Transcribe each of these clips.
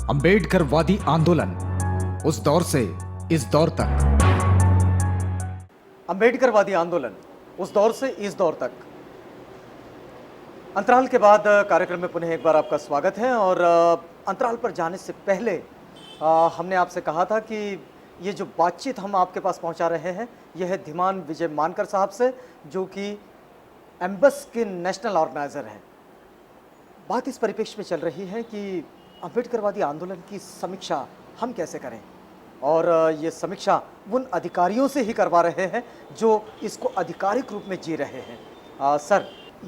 अंबेडकरवादी आंदोलन उस दौर से इस दौर तक। अंबेडकरवादी आंदोलन उस दौर से इस दौर तक। अंतराल के बाद कार्यक्रम में पुनः एक बार आपका स्वागत है। और अंतराल पर जाने से पहले हमने आपसे कहा था कि ये जो बातचीत हम आपके पास पहुंचा रहे हैं यह है धीमान विजय मानकर साहब से, जो कि एम्बस के नेशनल ऑर्गेनाइजर हैं। बात इस परिप्रेक्ष्य में चल रही है कि अंबेडकरवादी आंदोलन की समीक्षा हम कैसे करें, और ये समीक्षा उन अधिकारियों से ही करवा रहे हैं जो इसको आधिकारिक रूप में जी रहे हैं। सर,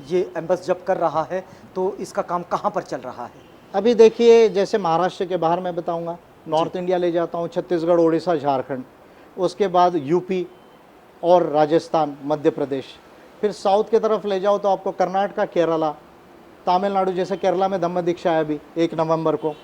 ये एम्बस जब कर रहा है तो इसका काम कहाँ पर चल रहा है? अभी देखिए, जैसे महाराष्ट्र के बाहर मैं बताऊंगा, नॉर्थ इंडिया ले जाता हूँ, छत्तीसगढ़, उड़ीसा, झारखंड, उसके बाद यूपी और राजस्थान, मध्य प्रदेश, फिर साउथ की तरफ ले जाओ तो आपको कर्नाटका, केरला, तमिलनाडु, जैसे केरला में धम्म दीक्षा है अभी 1 नवंबर को,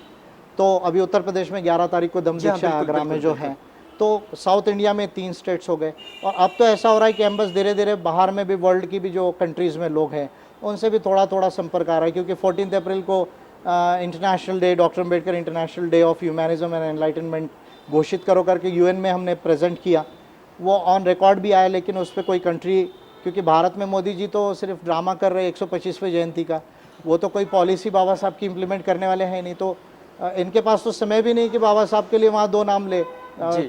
तो अभी उत्तर प्रदेश में 11 तारीख को धम्म दीक्षा आगरा में जो है, तो साउथ इंडिया में 3 स्टेट्स हो गए। और अब तो ऐसा हो रहा है कि एम्बस धीरे धीरे बाहर में भी, वर्ल्ड की भी जो कंट्रीज़ में लोग हैं उनसे भी थोड़ा थोड़ा संपर्क आ रहा है, क्योंकि 14 अप्रैल को international day, doctor Ambedkar international day of humanism and enlightenment घोषित करो करके यूएन में हमने प्रेजेंट किया। वो ऑन रिकॉर्ड भी आया, लेकिन उस पर कोई कंट्री, क्योंकि भारत में मोदी जी तो सिर्फ ड्रामा कर रहे 125वें जयंती का, वो तो कोई पॉलिसी बाबा साहब की इम्प्लीमेंट करने वाले हैं नहीं, तो इनके पास तो समय भी नहीं कि बाबा साहब के लिए वहाँ 2 नाम ले,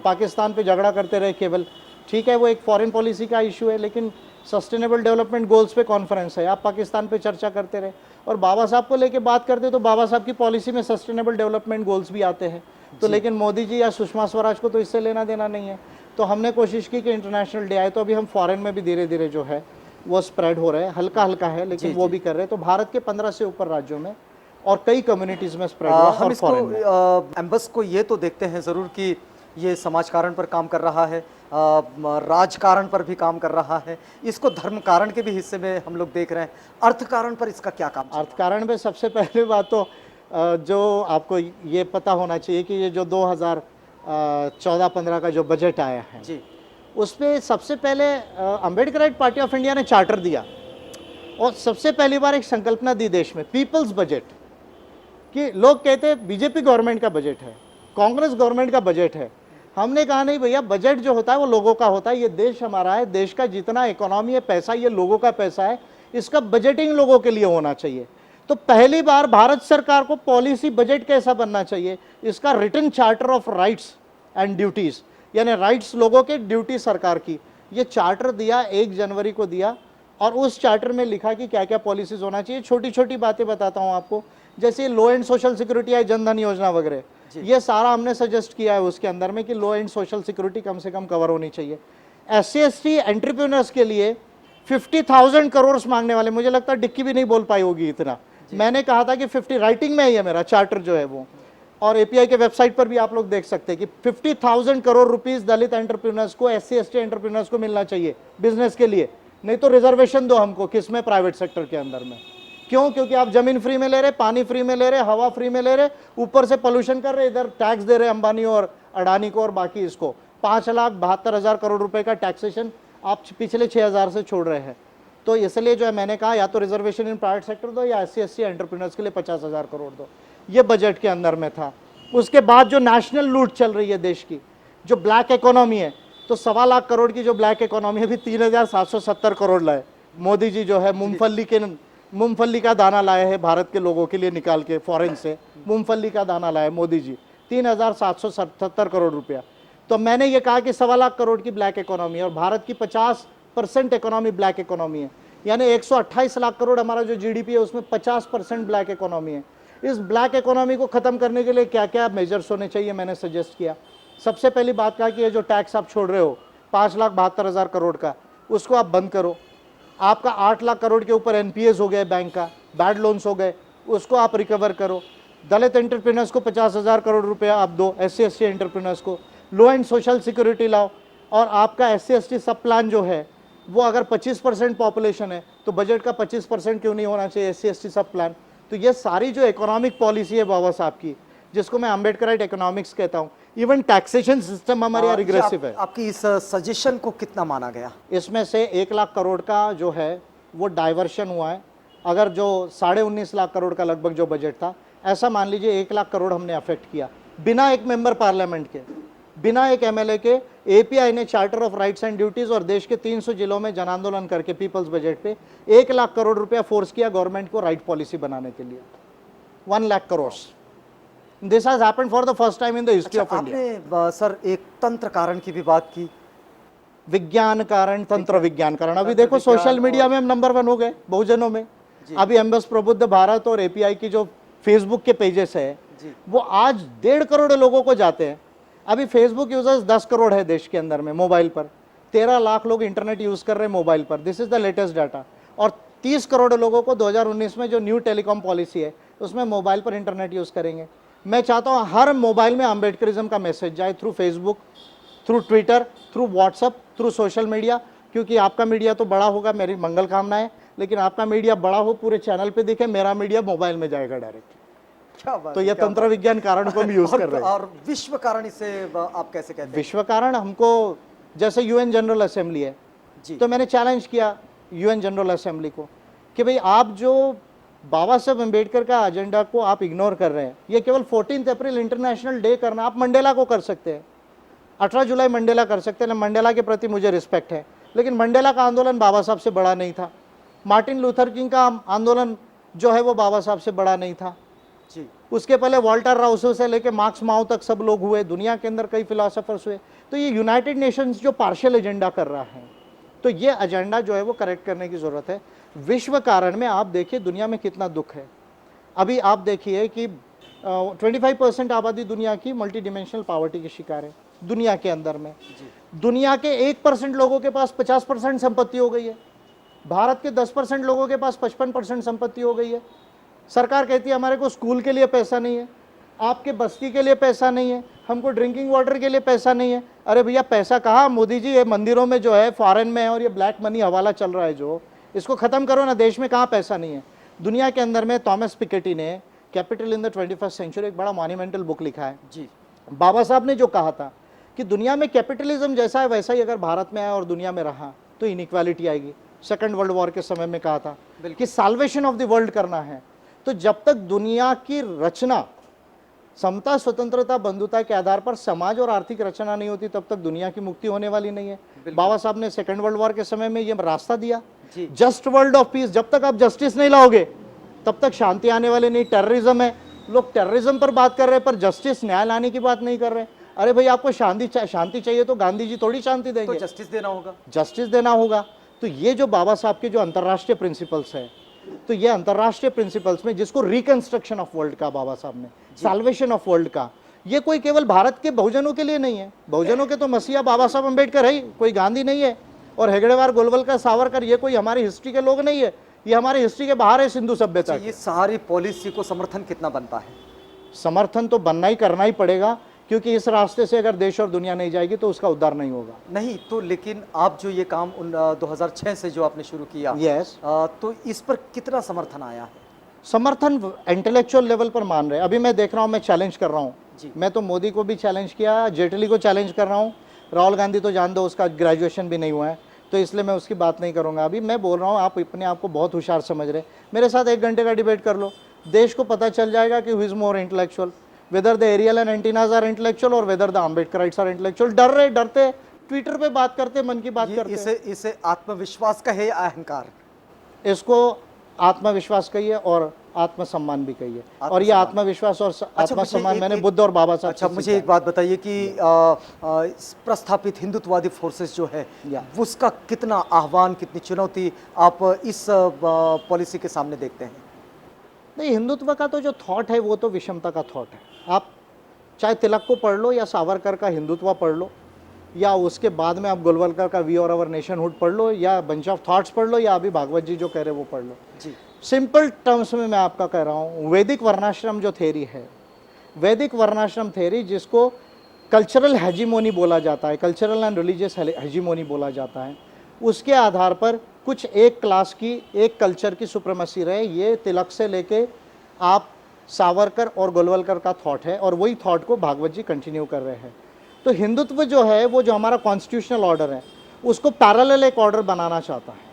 पाकिस्तान पे झगड़ा करते रहे केवल। ठीक है, वो एक फॉरेन पॉलिसी का इशू है, लेकिन सस्टेनेबल डेवलपमेंट गोल्स पे कॉन्फ्रेंस है, आप पाकिस्तान पे चर्चा करते रहे और बाबा साहब को लेके बात करते तो बाबा साहब की पॉलिसी में सस्टेनेबल डेवलपमेंट गोल्स भी आते हैं, तो लेकिन मोदी जी या सुषमा स्वराज को तो इससे लेना देना नहीं है। तो हमने कोशिश की कि इंटरनेशनल डे आए, तो अभी हम फॉरेन में भी धीरे धीरे जो है वो स्प्रेड हो रहे हैं, हल्का हल्का है लेकिन वो भी कर रहे हैं। तो भारत के 15 से ऊपर राज्यों में और कई कम्युनिटीज़ में स्प्रेड हुआ। हम इसको एम्बस को ये तो देखते हैं ज़रूर कि ये समाज कारण पर काम कर रहा है, राजकारण पर भी काम कर रहा है, इसको धर्म कारण के भी हिस्से में हम लोग देख रहे हैं। अर्थ कारण पर इसका क्या काम? अर्थ कारण में सबसे पहले बात तो जो आपको ये पता होना चाहिए कि ये जो 2014-15 का जो बजट आया है जी, उसमें सबसे पहले अम्बेडकराइट पार्टी ऑफ इंडिया ने चार्टर दिया और सबसे पहली बार एक संकल्पना दी देश में, पीपल्स बजट, कि लोग कहते हैं बीजेपी गवर्नमेंट का बजट है, कांग्रेस गवर्नमेंट का बजट है। हमने कहा नहीं भैया, बजट जो होता है वो लोगों का होता है, ये देश हमारा है, देश का जितना इकोनॉमी है, पैसा ये लोगों का पैसा है, इसका बजटिंग लोगों के लिए होना चाहिए। तो पहली बार भारत सरकार को पॉलिसी बजट कैसा बनना चाहिए, इसका written charter of rights and duties, यानी राइट्स लोगों के, ड्यूटी सरकार की, ये चार्टर दिया 1 जनवरी को दिया। और उस चार्टर में लिखा कि क्या क्या पॉलिसीज होना चाहिए। छोटी छोटी बातें बताता हूँ आपको, जैसे लो एंड सोशल सिक्योरिटी है, जनधन योजना वगैरह, ये सारा हमने सजेस्ट किया है उसके अंदर में कि लो एंड सोशल सिक्योरिटी कम से कम कवर होनी चाहिए। SC/ST एंटरप्रेन्योर्स के लिए 50,000 करोड़ मांगने वाले, मुझे लगता है डिक्की भी नहीं बोल पाई होगी इतना। मैंने कहा था कि 50, राइटिंग में ही है मेरा चार्टर जो है वो, और API के वेबसाइट पर भी आप लोग देख सकते हैं कि 50,000 करोड़ रुपीस दलित एंटरप्रेन्योर्स को, SC/ST एंटरप्रेन्योर्स को मिलना चाहिए बिजनेस के लिए। नहीं तो रिजर्वेशन दो हमको, किसमें? प्राइवेट सेक्टर के अंदर में। क्यों? क्योंकि आप जमीन फ्री में ले रहे, पानी फ्री में ले रहे, हवा फ्री में ले रहे, ऊपर से पोल्यूशन कर रहे, इधर टैक्स दे रहे अंबानी और अडानी को और बाकी इसको 5,72,000 करोड़ रुपए का टैक्सेशन आप पिछले 6,000 से छोड़ रहे हैं। तो इसलिए जो है मैंने कहा या तो रिजर्वेशन इन प्राइवेट सेक्टर दो या SC/ST एंटरप्रेन्योर्स के लिए 50,000 करोड़ दो। ये बजट के अंदर में था। उसके बाद जो नेशनल लूट चल रही है देश की, जो ब्लैक इकोनॉमी है, तो 1.25 लाख करोड़ की जो ब्लैक इकोनॉमी है, अभी 3,770 करोड़ लाए मोदी जी जो है। मूंगफली का दाना लाए हैं भारत के लोगों के लिए, निकाल के फॉरेन से मूंगफली का दाना लाए मोदी जी, 3,770 करोड़ रुपया। तो मैंने ये कहा कि 1.25 लाख करोड़ की ब्लैक इकोनॉमी है और भारत की 50% इकोनॉमी ब्लैक इकोनॉमी है, यानी 128 लाख करोड़ हमारा जो GDP है उसमें 50% ब्लैक इकोनॉमी है। इस ब्लैक इकोनॉमी को ख़त्म करने के लिए क्या क्या मेजर्स होने चाहिए, मैंने सजेस्ट किया। सबसे पहली बात कहा कि ये जो टैक्स आप छोड़ रहे हो 5,72,000 करोड़ का, उसको आप बंद करो। आपका 8 लाख करोड़ के ऊपर NPAs हो गए, बैंक का बैड लोन्स हो गए, उसको आप रिकवर करो। दलित एंटरप्रेन्योर्स को 50,000 करोड़ रुपया आप दो, SC/ST एंटरप्रेन्योर्स को। लो एंड सोशल सिक्योरिटी लाओ, और आपका SC/ST सब प्लान जो है वो अगर 25% पॉपुलेशन है तो बजट का 25% क्यों नहीं होना चाहिए SC/ST सब प्लान। तो ये सारी जो इकोनॉमिक पॉलिसी है बाबा साहब की, जिसको मैं अम्बेडकराइट इकोनॉमिक्स कहता हूँ, इवन टैक्सेशन सिस्टम हमारे यहाँ रिग्रेसिव है। आपकी इस सजेशन को कितना माना गया? इसमें से 1 लाख करोड़ का जो है वो डाइवर्शन हुआ है। अगर जो 19.5 लाख करोड़ का लगभग जो बजट था, ऐसा मान लीजिए 1 लाख करोड़ हमने अफेक्ट किया बिना एक मेंबर पार्लियामेंट के, बिना एक एमएलए के। एपीआई ने charter of rights and duties और देश के 300 जिलों में जन आंदोलन करके पीपल्स बजट पे 1 लाख करोड़ रुपया फोर्स किया गवर्नमेंट को राइट पॉलिसी बनाने के लिए। 1 lakh crore. This has happened for the first time in the history of India. आपने सर एक तंत्र कारण की भी बात की, विज्ञान कारण, तंत्र विज्ञान कारण। अभी देखो सोशल मीडिया में हम नंबर 1 हो गए बहुजनों में। अभी एम्बस प्रबुद्ध भारत और एपीआई की जो फेसबुक के पेजेस है वो आज 1.5 करोड़ लोगों को जाते हैं। अभी फेसबुक यूजर्स 10 करोड़ है देश के अंदर में मोबाइल पर, 13 लाख लोग इंटरनेट यूज कर रहे हैं मोबाइल पर। This is the latest data. और 30 करोड़ लोगों को 2019 में जो न्यू टेलीकॉम पॉलिसी है उसमें मोबाइल पर इंटरनेट यूज करेंगे। मैं चाहता हूं हर मोबाइल में अम्बेडकरिज्म का मैसेज जाए, through Facebook, through Twitter, through WhatsApp, through social media. क्योंकि आपका मीडिया तो बड़ा होगा, मेरी मंगल कामना है, लेकिन आपका मीडिया बड़ा हो, पूरे चैनल पे दिखे, मेरा मीडिया मोबाइल में जाएगा डायरेक्ट। क्या बात तो है, ये क्या तंत्र बात विज्ञान कारण को हम यूज है। कर रहे हैं। और विश्व कारण इसे आप कैसे कहते हैं? विश्व कारण हमको, जैसे यूएन जनरल असेंबली है जी। तो मैंने चैलेंज किया यूएन जनरल असेंबली को कि भाई आप जो बाबा साहब अम्बेडकर का एजेंडा को आप इग्नोर कर रहे हैं, ये केवल 14 अप्रैल इंटरनेशनल डे करना, आप मंडेला को कर सकते हैं, 18 जुलाई मंडेला कर सकते हैं। मंडेला के प्रति मुझे रिस्पेक्ट है, लेकिन मंडेला का आंदोलन बाबा साहब से बड़ा नहीं था। मार्टिन लूथर किंग का आंदोलन जो है वो बाबा साहब से बड़ा नहीं था जी। उसके पहले वॉल्टर राउसो से लेके मार्क्स माओ तक सब लोग हुए, दुनिया के अंदर कई फिलोसोफर्स हुए। तो ये यूनाइटेड नेशंस जो पार्शियल एजेंडा कर रहा है, तो ये एजेंडा जो है वो करेक्ट करने की ज़रूरत है। विश्व कारण में आप देखिए दुनिया में कितना दुख है। अभी आप देखिए कि 25% आबादी दुनिया की मल्टी डिमेंशनल पॉवर्टी की शिकार है दुनिया के अंदर में। दुनिया के 1% लोगों के पास 50% संपत्ति हो गई है। भारत के 10% लोगों के पास 55% संपत्ति हो गई है। सरकार कहती है हमारे को स्कूल के लिए पैसा नहीं है, आपके बस्ती के लिए पैसा नहीं है, हमको ड्रिंकिंग वाटर के लिए पैसा नहीं है। अरे भैया पैसा कहाँ मोदी जी, ये मंदिरों में जो है फॉरेन में है और ये ब्लैक मनी हवाला चल रहा है, जो इसको ख़त्म करो ना। देश में कहाँ पैसा नहीं है। दुनिया के अंदर में थॉमस पिकेटी ने capital in the 21st century एक बड़ा मॉन्यूमेंटल बुक लिखा है जी। बाबा साहब ने जो कहा था कि दुनिया में कैपिटलिज्म जैसा है वैसा ही अगर भारत में आया और दुनिया में रहा तो इनइक्वालिटी आएगी। सेकंड वर्ल्ड वॉर के समय में कहा था कि साल्वेशन ऑफ द वर्ल्ड करना है। तो जब तक दुनिया की रचना समता, स्वतंत्रता, बंधुता के आधार पर समाज और आर्थिक रचना नहीं होती तब तक दुनिया की मुक्ति होने वाली नहीं है। बाबा साहब ने सेकंड वर्ल्ड वॉर के समय में ये रास्ता दिया, जस्ट वर्ल्ड ऑफ पीस। जब तक आप जस्टिस नहीं लाओगे तब तक शांति आने वाली नहीं। टेररिज्म है, लोग टेररिज्म पर बात कर रहे हैं पर जस्टिस, न्याय लाने की बात नहीं कर रहे। अरे भाई आपको शांति चाहिए तो गांधी जी थोड़ी शांति देंगे, तो जस्टिस देना होगा, जस्टिस देना होगा। तो ये जो बाबा साहब के जो अंतर्राष्ट्रीय प्रिंसिपल्स है, तो ये अंतर्राष्ट्रीय प्रिंसिपल्स में जिसको रिकंस्ट्रक्शन ऑफ वर्ल्ड का बाबा साहब ने, साल्वेशन ऑफ वर्ल्ड का, ये कोई केवल भारत के बहुजनों के लिए नहीं है। बहुजनों के तो मसीहा बाबा साहब अम्बेडकर है, कोई गांधी नहीं है। और हेगड़ेवार, गोलवलकर, सावरकर ये कोई हमारी हिस्ट्री के लोग नहीं है, ये हमारी हिस्ट्री के बाहर है सिंधु सभ्यता। ये सारी पॉलिसी को समर्थन कितना बनता है? समर्थन तो बनना ही, करना ही पड़ेगा, क्योंकि इस रास्ते से अगर देश और दुनिया नहीं जाएगी तो उसका उद्धार नहीं होगा। नहीं तो लेकिन आप जो ये काम 2006 से जो आपने शुरू किया, यस, तो इस पर कितना समर्थन आया है? समर्थन इंटेलेक्चुअल लेवल पर मान रहे हैं। अभी मैं देख रहा हूँ, मैं चैलेंज कर रहा हूँ। मैं तो मोदी को भी चैलेंज किया, जेटली को चैलेंज कर रहा हूँ। राहुल गांधी तो जान दो उसका ग्रेजुएशन भी नहीं हुआ है, तो इसलिए मैं उसकी बात नहीं करूँगा। अभी मैं बोल रहा हूँ, आप अपने आप को बहुत होशियार समझ रहे, मेरे साथ 1 घंटे का डिबेट कर लो, देश को पता चल जाएगा कि who is more intellectual, whether the aerial and antennas are intellectual और whether the Ambedkarites are intellectual. डरते ट्विटर पे बात करते, मन की बात करते। इसे आत्मविश्वास का है, अहंकार? इसको आत्मविश्वास कहिए और आत्मसम्मान भी कहिए। और ये आत्मविश्वास और आत्मसम्मान मैंने बुद्ध और बाबा साहब। अच्छा, मुझे एक बात बताइए कि प्रस्थापित हिंदुत्ववादी फोर्सेस जो है उसका कितना आह्वान, कितनी चुनौती आप इस पॉलिसी के सामने देखते हैं? नहीं, हिंदुत्व का तो जो थॉट है वो तो विषमता का थॉट है। आप चाहे तिलक को पढ़ लो या सावरकर का हिंदुत्व पढ़ लो, या उसके बाद में आप गोलवलकर का वी और अवर नेशनहुड पढ़ लो, या बंच ऑफ थॉट्स पढ़ लो, या अभी भागवत जी जो कह रहे हैं वो पढ़ लो। जी, सिंपल टर्म्स में मैं आपका कह रहा हूँ, वैदिक वर्णाश्रम जो थेरी है, वैदिक वर्णाश्रम थेरी जिसको कल्चरल हेजीमोनी बोला जाता है, कल्चरल एंड रिलीजियस हेजीमोनी बोला जाता है, उसके आधार पर कुछ एक क्लास की, एक कल्चर की सुप्रीमेसी रहे, ये तिलक से लेके आप सावरकर और गोलवलकर का थॉट है, और वही थॉट को भागवत जी कंटिन्यू कर रहे हैं। तो हिंदुत्व जो है वो जो हमारा कॉन्स्टिट्यूशनल ऑर्डर है उसको पैरेलल एक ऑर्डर बनाना चाहता है।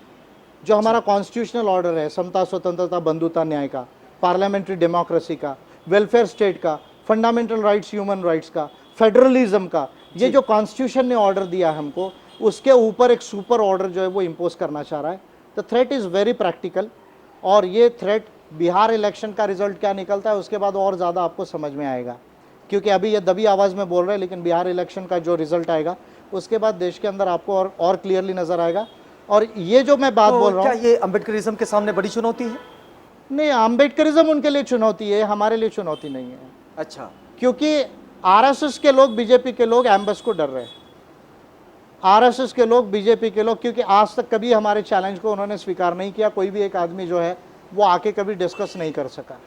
जो हमारा कॉन्स्टिट्यूशनल ऑर्डर है समता, स्वतंत्रता, बंधुता, न्याय का, पार्लियामेंट्री डेमोक्रेसी का, वेलफेयर स्टेट का, फंडामेंटल राइट्स, ह्यूमन राइट्स का, फेडरलिज्म का, ये जो कॉन्स्टिट्यूशन ने ऑर्डर दिया हमको, उसके ऊपर एक सुपर ऑर्डर जो है वो इम्पोज करना चाह रहा है। The threat is very practical, और ये थ्रेट बिहार इलेक्शन का रिजल्ट क्या निकलता है उसके बाद और ज़्यादा आपको समझ में आएगा, क्योंकि अभी ये दबी आवाज़ में बोल रहे हैं, लेकिन बिहार इलेक्शन का जो रिजल्ट आएगा उसके बाद देश के अंदर आपको और क्लियरली नज़र आएगा। और ये जो मैं बात बोल रहा हूँ, क्या ये अम्बेडकरिज्म के सामने बड़ी चुनौती है? नहीं, अम्बेडकरिज्म उनके लिए चुनौती है, हमारे लिए चुनौती नहीं है। अच्छा, क्योंकि आरएसएस के लोग, बीजेपी के लोग एम्बस को डर रहे हैं। आरएसएस के लोग, बीजेपी के लोग, क्योंकि आज तक कभी हमारे चैलेंज को उन्होंने स्वीकार नहीं किया। कोई भी एक आदमी जो है वो आके कभी डिस्कस नहीं कर सका।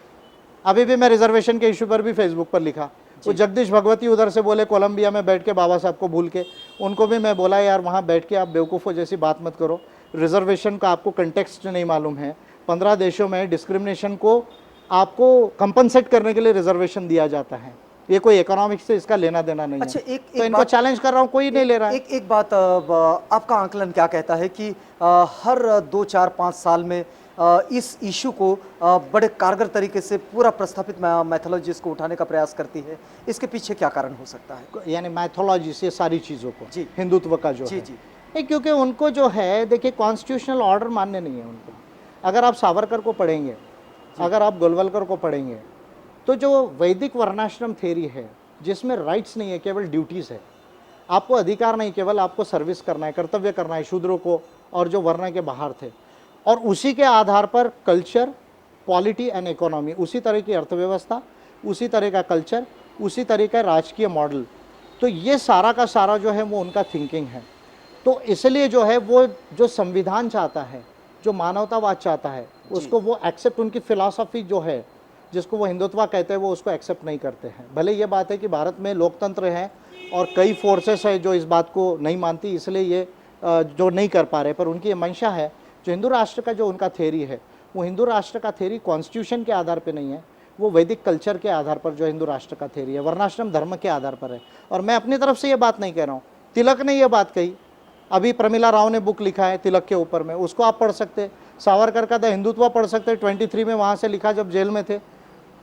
अभी भी मैं रिजर्वेशन के इशू पर भी फेसबुक पर लिखा, वो जगदीश भगवती उधर से बोले कोलंबिया में बैठ के बाबा साहब को भूल के, उनको भी मैं बोला यार वहाँ बैठ के आप बेवकूफ़ों जैसी बात मत करो। रिजर्वेशन का आपको कंटेक्स्ट नहीं मालूम है। 15 देशों में डिस्क्रिमिनेशन को आपको कंपनसेट करने के लिए रिजर्वेशन दिया जाता है। ये कोई इकोनॉमिक्स से इसका लेना देना नहीं अच्छा, है। तो इनको चैलेंज कर रहा हूँ, कोई नहीं ले रहा है। एक बात, आपका आंकलन क्या कहता है कि हर 2, 4, 5 साल में इस इशू को बड़े कारगर तरीके से पूरा प्रस्थापित मैथोलॉजीज को उठाने का प्रयास करती है, इसके पीछे क्या कारण हो सकता है? यानी मैथोलॉजी से सारी चीज़ों को, जी, हिंदुत्व का जो जी, है जी, नहीं, क्योंकि उनको जो है, देखिए कॉन्स्टिट्यूशनल ऑर्डर मानने नहीं है उनको। अगर आप सावरकर को पढ़ेंगे, अगर आप गोलवलकर को पढ़ेंगे, तो जो वैदिक वर्णाश्रम थ्योरी है जिसमें राइट्स नहीं है, केवल ड्यूटीज़ है। आपको अधिकार नहीं, केवल आपको सर्विस करना है, कर्तव्य करना है शूद्रों को और जो वर्ण के बाहर थे। और उसी के आधार पर कल्चर, पॉलिटी एंड इकोनॉमी, उसी तरह की अर्थव्यवस्था, उसी तरह का कल्चर, उसी तरह का राजकीय मॉडल। तो ये सारा का सारा जो है वो उनका थिंकिंग है। तो इसलिए जो है वो जो संविधान चाहता है, जो मानवतावाद चाहता है, उसको वो एक्सेप्ट, उनकी फिलॉसफी जो है जिसको वो हिंदुत्व कहते हैं, वो उसको एक्सेप्ट नहीं करते हैं। भले ये बात है कि भारत में लोकतंत्र है और कई फोर्सेस है जो इस बात को नहीं मानती, इसलिए ये जो नहीं कर पा रहे, पर उनकी ये मंशा है। जो हिंदू राष्ट्र का जो उनका थ्योरी है, वो हिंदू राष्ट्र का थ्योरी कॉन्स्टिट्यूशन के आधार पर नहीं है, वो वैदिक कल्चर के आधार पर जो हिंदू राष्ट्र का थ्योरी है, वर्णाश्रम धर्म के आधार पर है। और मैं अपनी तरफ से ये बात नहीं कह रहा हूँ, तिलक ने ये बात कही, अभी प्रमिला राव ने बुक लिखा है तिलक के ऊपर में, उसको आप पढ़ सकते। सावरकर का द हिंदुत्व पढ़ सकते, 23 में वहाँ से लिखा जब जेल में थे।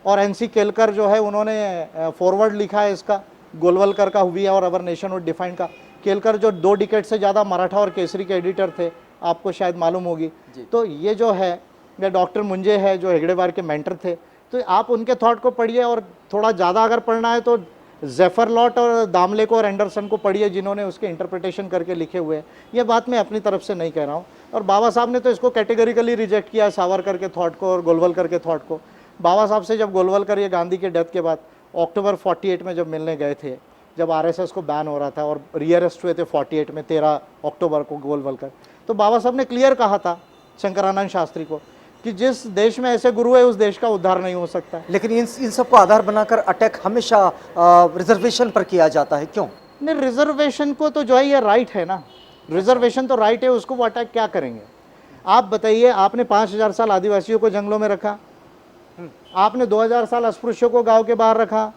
और एनसी केलकर जो है उन्होंने फॉरवर्ड लिखा है इसका, गोलवलकर का वी और अवर नेशन वुड डिफाइन का। केलकर जो 2 डिकेड से ज़्यादा मराठा और केसरी के एडिटर थे, आपको शायद मालूम होगी। तो ये जो है, या डॉक्टर मुंजे है जो हेगड़ेवार के मेंटर थे, तो आप उनके थॉट को पढ़िए। और थोड़ा ज़्यादा अगर पढ़ना है तो जेफर लॉट और दामले को और एंडरसन को पढ़िए, जिन्होंने उसके इंटरप्रिटेशन करके लिखे हुए हैं। ये बात मैं अपनी तरफ से नहीं कह रहा हूँ। और बाबा साहब ने तो इसको कैटेगरिकली रिजेक्ट किया है, सावरकर के थॉट को और गोलवलकर के थॉट को। बाबा साहब से जब गोलवलकर ये गांधी के डेथ के बाद अक्टूबर 48 में जब मिलने गए थे, जब आरएसएस को बैन हो रहा था और रीअरेस्ट हुए थे 48 में 13 अक्टूबर को गोलवलकर, तो बाबा साहब ने क्लियर कहा था शंकरानंद शास्त्री को कि जिस देश में ऐसे गुरु है उस देश का उद्धार नहीं हो सकता। लेकिन इन सबको आधार बनाकर अटैक हमेशा रिजर्वेशन पर किया जाता है, क्यों? नहीं, रिजर्वेशन को तो जो है ये राइट है ना, रिजर्वेशन तो राइट है, उसको वो अटैक क्या करेंगे? आप बताइए, आपने 5000 साल आदिवासियों को जंगलों में रखा, आपने 2000 साल अस्पृश्यों को गांव के बाहर रखा,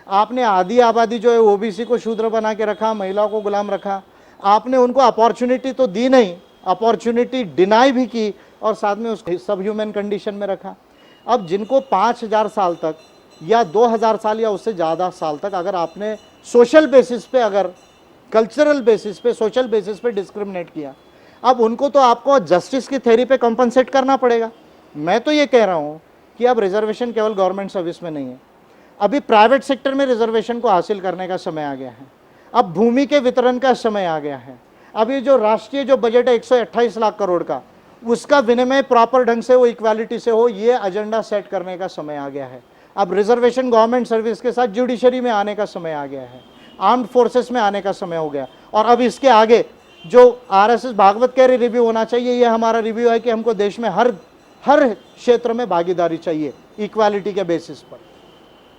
आपने आधी आबादी जो है ओबीसी को शूद्र बना के रखा, महिलाओं को गुलाम रखा, आपने उनको अपॉर्चुनिटी तो दी नहीं, अपॉर्चुनिटी डिनाई भी की और साथ में उसको सब ह्यूमन कंडीशन में रखा। अब जिनको 5000 साल तक या 2000 साल या उससे ज़्यादा साल तक अगर आपने सोशल बेसिस पे, अगर कल्चरल बेसिस पे, सोशल बेसिस पे डिस्क्रिमिनेट किया, अब उनको तो आपको जस्टिस की थ्योरी पे कंपनसेट करना पड़ेगा। मैं तो ये कह रहा हूँ कि अब रिजर्वेशन केवल गवर्नमेंट सर्विस में नहीं है, अभी प्राइवेट सेक्टर में रिजर्वेशन को हासिल करने का समय आ गया है। अब भूमि के वितरण का समय आ गया है। अब ये जो राष्ट्रीय जो बजट है 128 लाख करोड़ का, उसका विनिमय प्रॉपर ढंग से हो, इक्वालिटी से हो, ये एजेंडा सेट करने का समय आ गया है। अब रिजर्वेशन गवर्नमेंट सर्विस के साथ जुडिशरी में आने का समय आ गया है, आर्म्ड फोर्सेस में आने का समय हो गया। और अब इसके आगे जो आरएसएस भागवत कह रही रिव्यू होना चाहिए, ये हमारा रिव्यू है कि हमको देश में हर क्षेत्र में भागीदारी चाहिए इक्वालिटी के बेसिस पर।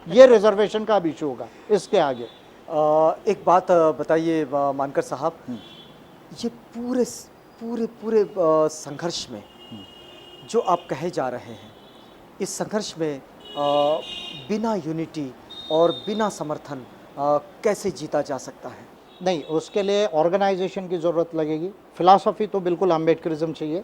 ये रिजर्वेशन का अब इशू होगा इसके आगे। एक बात बताइए मानकर साहब, ये पूरे पूरे पूरे संघर्ष में जो आप कहे जा रहे हैं, इस संघर्ष में बिना यूनिटी और बिना समर्थन कैसे जीता जा सकता है? नहीं, उसके लिए ऑर्गेनाइजेशन की ज़रूरत लगेगी। फिलॉसफी तो बिल्कुल अम्बेडकरिज्म चाहिए,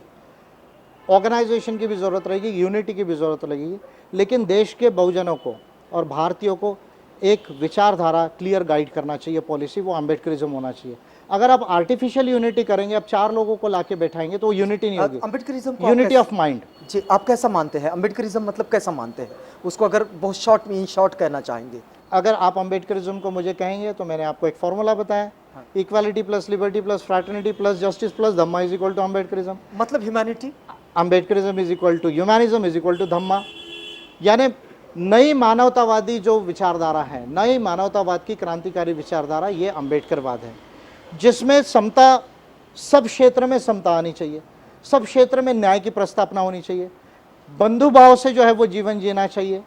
ऑर्गेनाइजेशन की भी ज़रूरत रहेगी, यूनिटी की भी ज़रूरत लगेगी। लेकिन देश के बहुजनों को और भारतीयों को एक विचारधारा क्लियर गाइड करना चाहिए पॉलिसी, वो अम्बेडकरिज्म होना चाहिए। अगर आप आर्टिफिशियल यूनिटी करेंगे, आप 4 लोगों को लाके बैठाएंगे तो यूनिटी नहीं होगी, अम्बेडकरिज्म को यूनिटी ऑफ माइंड। जी, आप कैसा मानते हैं अम्बेडकरिज्म, मतलब कैसा मानते हैं उसको, अगर बहुत शॉर्ट में इन शॉर्ट कहना चाहेंगे? अगर आप अम्बेडकरिज्म को मुझे कहेंगे तो मैंने आपको एक फॉर्मूला बताया, equality plus liberty plus fraternity plus justice plus dhamma is equal to Ambedkarism. मतलब humanity, Ambedkarism is equal to humanism is equal to dhamma. यानी नई मानवतावादी जो विचारधारा है, नई मानवतावाद की क्रांतिकारी विचारधारा, ये अम्बेडकरवाद है, जिसमें समता, सब क्षेत्र में समता आनी चाहिए, सब क्षेत्र में न्याय की प्रस्तावना होनी चाहिए, बंधु भाव से जो है वो जीवन जीना चाहिए,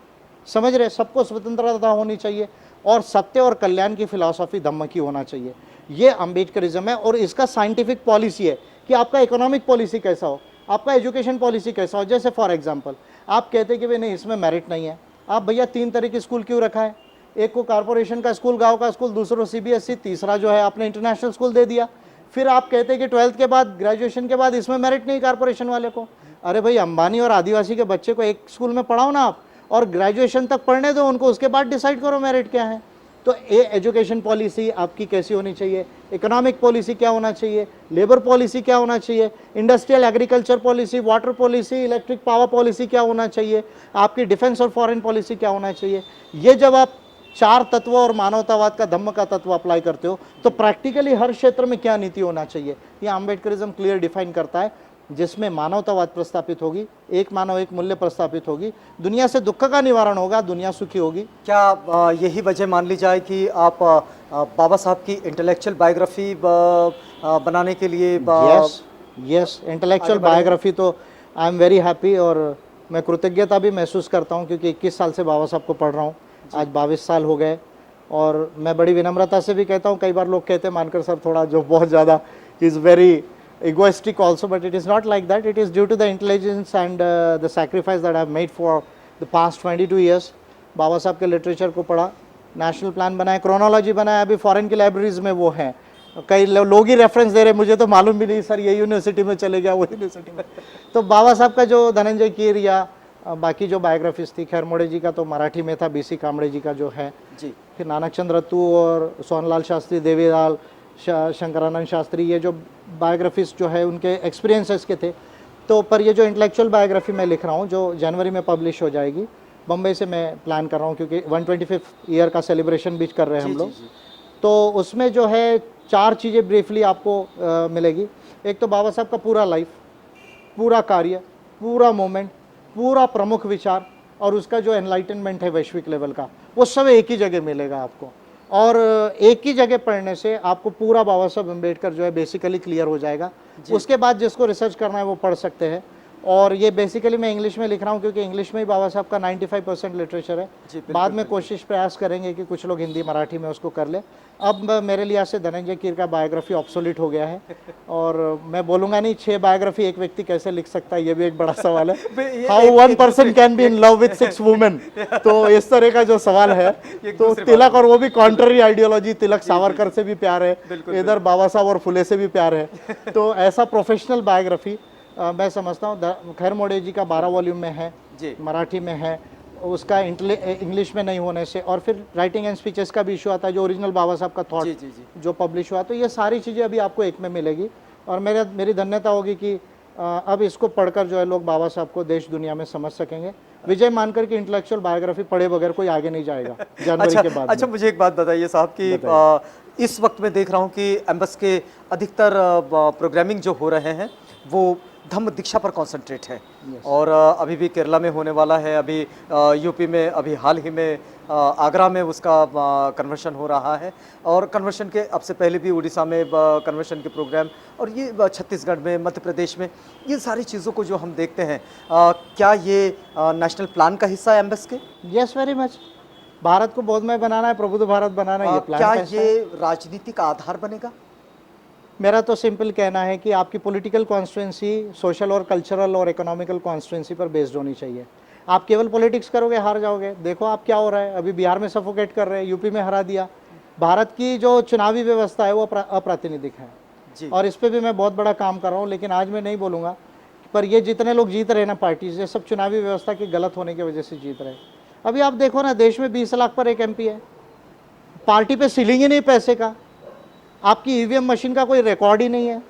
समझ रहे, सबको स्वतंत्रता होनी चाहिए, और सत्य और कल्याण की फिलॉसफी धम्म की होना चाहिए। ये अम्बेडकरिज्म है। और इसका साइंटिफिक पॉलिसी है कि आपका इकोनॉमिक पॉलिसी कैसा हो, आपका एजुकेशन पॉलिसी कैसा हो। जैसे फॉर एग्जांपल आप कहते हैं कि भाई नहीं, इसमें मेरिट नहीं है, आप भैया 3 तरह के स्कूल क्यों रखा है? एक को कारपोरेशन का स्कूल, गांव का स्कूल, दूसरा सीबीएसई, तीसरा जो है आपने इंटरनेशनल स्कूल दे दिया। फिर आप कहते हैं कि 12th के बाद, ग्रेजुएशन के बाद इसमें मेरिट नहीं कारपोरेशन वाले को। अरे भाई, अंबानी और आदिवासी के बच्चे को एक स्कूल में पढ़ाओ ना आप, और ग्रेजुएशन तक पढ़ने दो उनको, उसके बाद डिसाइड करो मेरिट क्या है। तो ये एजुकेशन पॉलिसी आपकी कैसी होनी चाहिए, इकोनॉमिक पॉलिसी क्या होना चाहिए, लेबर पॉलिसी क्या होना चाहिए, industrial agriculture policy, water policy, electric power policy क्या होना चाहिए, आपकी डिफेंस और फॉरेन पॉलिसी क्या होना चाहिए। ये जब आप 4 तत्व और मानवतावाद का धम्म का तत्व अप्लाई करते हो तो प्रैक्टिकली हर क्षेत्र में क्या नीति होना चाहिए, ये अम्बेडकरिज्म क्लियर डिफाइन करता है, जिसमें मानवतावाद प्रस्तापित होगी, एक मानव एक मूल्य प्रस्तापित होगी, दुनिया से दुख का निवारण होगा, दुनिया सुखी होगी। क्या यही वजह मान ली जाए कि आप बाबा साहब की इंटेलेक्चुअल बायोग्राफी बनाने के लिए यस इंटेलेक्चुअल बायोग्राफी तो आई एम वेरी हैप्पी, और मैं कृतज्ञता भी महसूस करता हूँ क्योंकि 21 साल से बाबा साहब को पढ़ रहा हूँ, आज 22 साल हो गए। और मैं बड़ी विनम्रता से भी कहता हूँ, कई बार लोग कहते हैं मानकर सर थोड़ा जो बहुत ज़्यादा is very egoistic also, but it is not like that. It is due to the intelligence and the sacrifice that I have made for the past 22 years. बाबा साहब के लिटरेचर को पढ़ा, नेशनल प्लान बनाया, chronology बनाया, अभी foreign की libraries में वो हैं, कई लोग ही रेफरेंस दे रहे, मुझे तो मालूम भी नहीं सर ये यूनिवर्सिटी में चले गया, वो यूनिवर्सिटी में। तो बाबा साहब का जो धनंजय कीर या बाकी जो बायोग्राफीज थी, खैर मोड़े जी का तो मराठी में था, बीसी कामड़े जी का जो है जी, फिर नानक चंद्र रत्तू और सोनलाल शास्त्री, देवीलाल शंकरानंद शास्त्री, ये जो बायोग्राफीज जो है उनके एक्सपीरियंसेस के थे। तो पर ये जो इंटेलेक्चुअल बायोग्राफी मैं लिख रहा हूँ जो जनवरी में पब्लिश हो जाएगी, बम्बई से मैं प्लान कर रहा हूँ क्योंकि 125 ईयर का सेलिब्रेशन भी कर रहे हैं हम लोग। तो उसमें जो है 4 चीज़ें ब्रीफली आपको मिलेगी। एक तो बाबा साहब का पूरा लाइफ, पूरा कार्य, पूरा मोमेंट, पूरा प्रमुख विचार, और उसका जो एनलाइटनमेंट है वैश्विक लेवल का, वो सब एक ही जगह मिलेगा आपको। और एक ही जगह पढ़ने से आपको पूरा बाबा साहब अम्बेडकर जो है बेसिकली क्लियर हो जाएगा। उसके बाद जिसको रिसर्च करना है वो पढ़ सकते हैं। और ये बेसिकली मैं इंग्लिश में लिख रहा हूँ क्योंकि इंग्लिश में ही बाबा साहब का 95% लिटरेचर है। बाद में कोशिश प्रयास करेंगे कि कुछ लोग हिंदी मराठी में उसको कर ले। अब मेरे लिहाज से धनंजय कीर का बायोग्राफी ऑब्सोलीट हो गया है, और मैं बोलूँगा नहीं 6 बायोग्राफी एक व्यक्ति कैसे लिख सकता है, ये भी एक बड़ा सवाल है। How 1 person can be in love with 6 women, तो इस तरह का जो सवाल है। तो तिलक, और वो भी कॉन्ट्ररी आइडियोलॉजी, तिलक सावरकर से भी प्यार है, इधर बाबा साहब और फुले से भी प्यार है। तो ऐसा प्रोफेशनल बायोग्राफी मैं समझता हूँ। खैर मोड़े जी का 12 वॉल्यूम में है, मराठी में है, उसका इंग्लिश में नहीं होने से, और फिर राइटिंग एंड स्पीचेस का भी इशू आता है जो ओरिजिनल बाबा साहब का थॉट जो पब्लिश हुआ। तो ये सारी चीज़ें अभी आपको एक में मिलेगी, और मेरी धन्यता होगी कि अब इसको पढ़कर जो है लोग बाबा साहब को देश दुनिया में समझ सकेंगे। विजय मानकर की इंटेलेक्चुअल बायोग्राफी पढ़े बगैर कोई आगे नहीं जाएगा जनवरी के बाद। अच्छा, मुझे एक बात बताइए साहब कि इस वक्त मैं देख रहा हूँ कि एम्बस के अधिकतर प्रोग्रामिंग जो हो रहे हैं वो धम्म दीक्षा पर कॉन्सेंट्रेट है। और अभी भी केरला में होने वाला है, अभी यूपी में, अभी हाल ही में आगरा में उसका कन्वर्शन हो रहा है, और कन्वर्शन के अब से पहले भी उड़ीसा में कन्वर्शन के प्रोग्राम, और ये छत्तीसगढ़ में, मध्य प्रदेश में, ये सारी चीज़ों को जो हम देखते हैं, क्या ये नेशनल प्लान का हिस्सा है एम्बस के? Yes, very much. भारत को बोधमय बनाना है, प्रबुद्ध भारत बनाना है, ये प्लान क्या ये राजनीति का आधार बनेगा? मेरा तो सिंपल कहना है कि आपकी पॉलिटिकल कॉन्स्टिट्यूंसी सोशल और कल्चरल और इकोनॉमिकल कॉन्स्टिट्यूंसी पर बेस्ड होनी चाहिए। आप केवल पॉलिटिक्स करोगे हार जाओगे। देखो आप क्या हो रहा है, अभी बिहार में सफोकेट कर रहे हैं, यूपी में हरा दिया। भारत की जो चुनावी व्यवस्था है वो अप्रातिनिधिक है जी। और इस पर भी मैं बहुत बड़ा काम कर रहा हूँ, लेकिन आज मैं नहीं बोलूँगा। पर ये जितने लोग जीत रहे हैं ना पार्टीज, ये सब चुनावी व्यवस्था की गलत होने की वजह से जीत रहे हैं। अभी आप देखो ना, देश में 20 लाख पर एक एमपी है, पार्टी पे सीलिंग ही नहीं पैसे का, आपकी ईवीएम मशीन का कोई रिकॉर्ड ही नहीं है।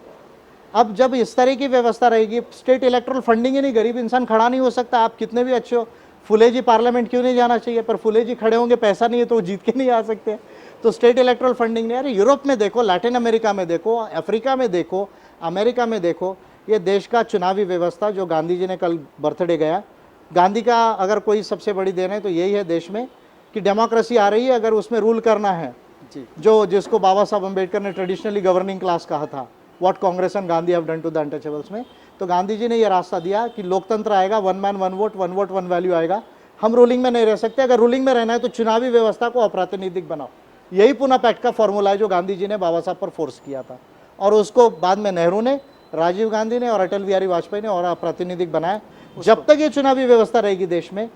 अब जब इस तरह की व्यवस्था रहेगी, स्टेट इलेक्ट्रल फंडिंग ही नहीं, गरीब इंसान खड़ा नहीं हो सकता, आप कितने भी अच्छे हो। फुले जी पार्लियामेंट क्यों नहीं जाना चाहिए, पर फुले जी खड़े होंगे, पैसा नहीं है तो वो जीत के नहीं आ सकते। तो स्टेट इलेक्ट्रल फंडिंग नहीं। अरे यूरोप में देखो, लैटिन अमेरिका में देखो, अफ्रीका में देखो, अमेरिका में देखो, ये देश का चुनावी व्यवस्था जो गांधी जी ने कल बर्थडे गया, गांधी का अगर कोई सबसे बड़ी देन है तो यही है देश में कि डेमोक्रेसी आ रही है। अगर उसमें रूल करना है जी जो जिसको बाबा साहब अम्बेडकर ने ट्रेडिशनली गवर्निंग क्लास कहा था, what Congress and Gandhi have done to the untouchables में, तो गांधी जी ने ये रास्ता दिया कि लोकतंत्र आएगा, one man one vote, one vote one value आएगा। हम रूलिंग में नहीं रह सकते, अगर रूलिंग में रहना है तो चुनावी व्यवस्था को अप्रातिनिधिक बनाओ। यही पुनः पैक्ट का फॉर्मूला है जो गांधी जी ने बाबा साहब पर फोर्स किया था, और उसको बाद में नेहरू ने, राजीव गांधी ने और अटल बिहारी वाजपेयी ने और अप्रातिनिधिक बनाया। जब तक ये चुनावी व्यवस्था रहेगी देश में,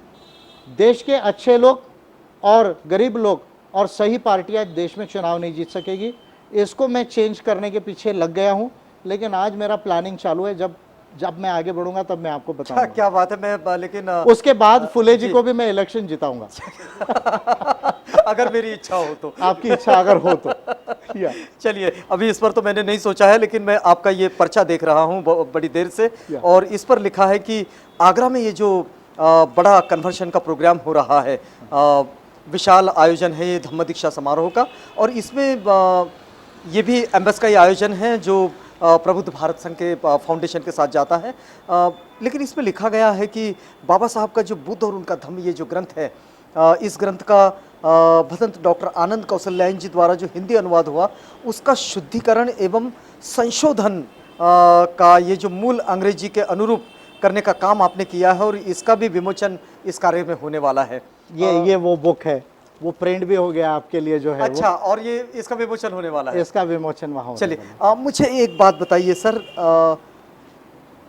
देश के अच्छे लोग और गरीब लोग और सही पार्टियां देश में चुनाव नहीं जीत सकेगी। इसको मैं चेंज करने के पीछे लग गया हूं, लेकिन आज मेरा प्लानिंग चालू है। जब मैं आगे बढ़ूंगा तब मैं आपको बताऊंगा। क्या बात है। मैं लेकिन उसके बाद फुले जी को भी मैं इलेक्शन जिताऊंगा अगर मेरी इच्छा हो तो। आपकी इच्छा अगर हो तो। चलिए, अभी इस पर तो मैंने नहीं सोचा है, लेकिन मैं आपका ये पर्चा देख रहा हूँ बड़ी देर से, और इस पर लिखा है कि आगरा में ये जो बड़ा कन्वर्शन का प्रोग्राम हो रहा है, विशाल आयोजन है ये धम्म दीक्षा समारोह का, और इसमें ये भी एम्बेस का ही आयोजन है जो प्रबुद्ध भारत संघ के फाउंडेशन के साथ जाता है। लेकिन इसमें लिखा गया है कि बाबा साहब का जो बुद्ध और उनका धम्म, ये जो ग्रंथ है, इस ग्रंथ का भदंत डॉक्टर आनंद कौशल्यायन जी द्वारा जो हिंदी अनुवाद हुआ, उसका शुद्धिकरण एवं संशोधन का ये जो मूल अंग्रेजी के अनुरूप करने का काम आपने किया है, और इसका भी विमोचन इस कार्य में होने वाला है। ये वो बुक है, वो प्रिंट भी हो गया आपके लिए जो है। अच्छा, और ये इसका विमोचन होने वाला है? इसका विमोचन वहाँ। चलिए, मुझे एक बात बताइए सर,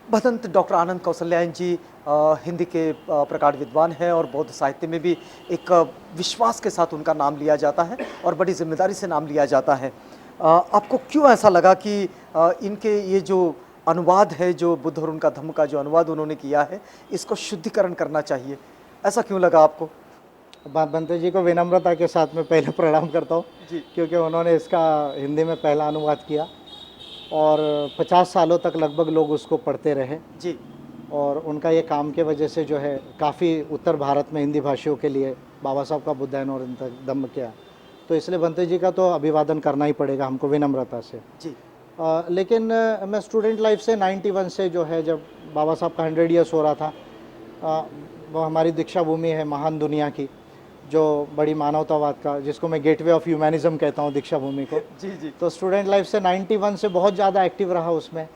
भदंत डॉक्टर आनंद कौशल्यायन जी हिंदी के प्रगाढ़ विद्वान हैं, और बौद्ध साहित्य में भी एक विश्वास के साथ उनका नाम लिया जाता है और बड़ी जिम्मेदारी से नाम लिया जाता है। आपको क्यों ऐसा लगा कि इनके ये जो अनुवाद है, जो बुद्ध और उनका धम्म का जो अनुवाद उन्होंने किया है, इसको शुद्धिकरण करना चाहिए, ऐसा क्यों लगा आपको? बनते जी को विनम्रता के साथ मैं पहले प्रणाम करता हूँ, क्योंकि उन्होंने इसका हिंदी में पहला अनुवाद किया और 50 सालों तक लगभग लोग उसको पढ़ते रहे जी, और उनका ये काम के वजह से जो है काफ़ी उत्तर भारत में हिंदी भाषियों के लिए बाबा साहब का बुद्धायन और धम्म किया, तो इसलिए बनते जी का तो अभिवादन करना ही पड़ेगा हमको विनम्रता से जी। लेकिन मैं स्टूडेंट लाइफ से 91 से जो है, जब बाबा साहब का 100 ईयर्स हो रहा था, वो हमारी दीक्षा भूमि है महान दुनिया की, जो बड़ी मानवतावाद का, जिसको मैं गेटवे ऑफ ह्यूमैनिज्म कहता हूँ दीक्षा भूमि को जी जी। तो स्टूडेंट लाइफ से 91 से बहुत ज़्यादा एक्टिव रहा उसमें।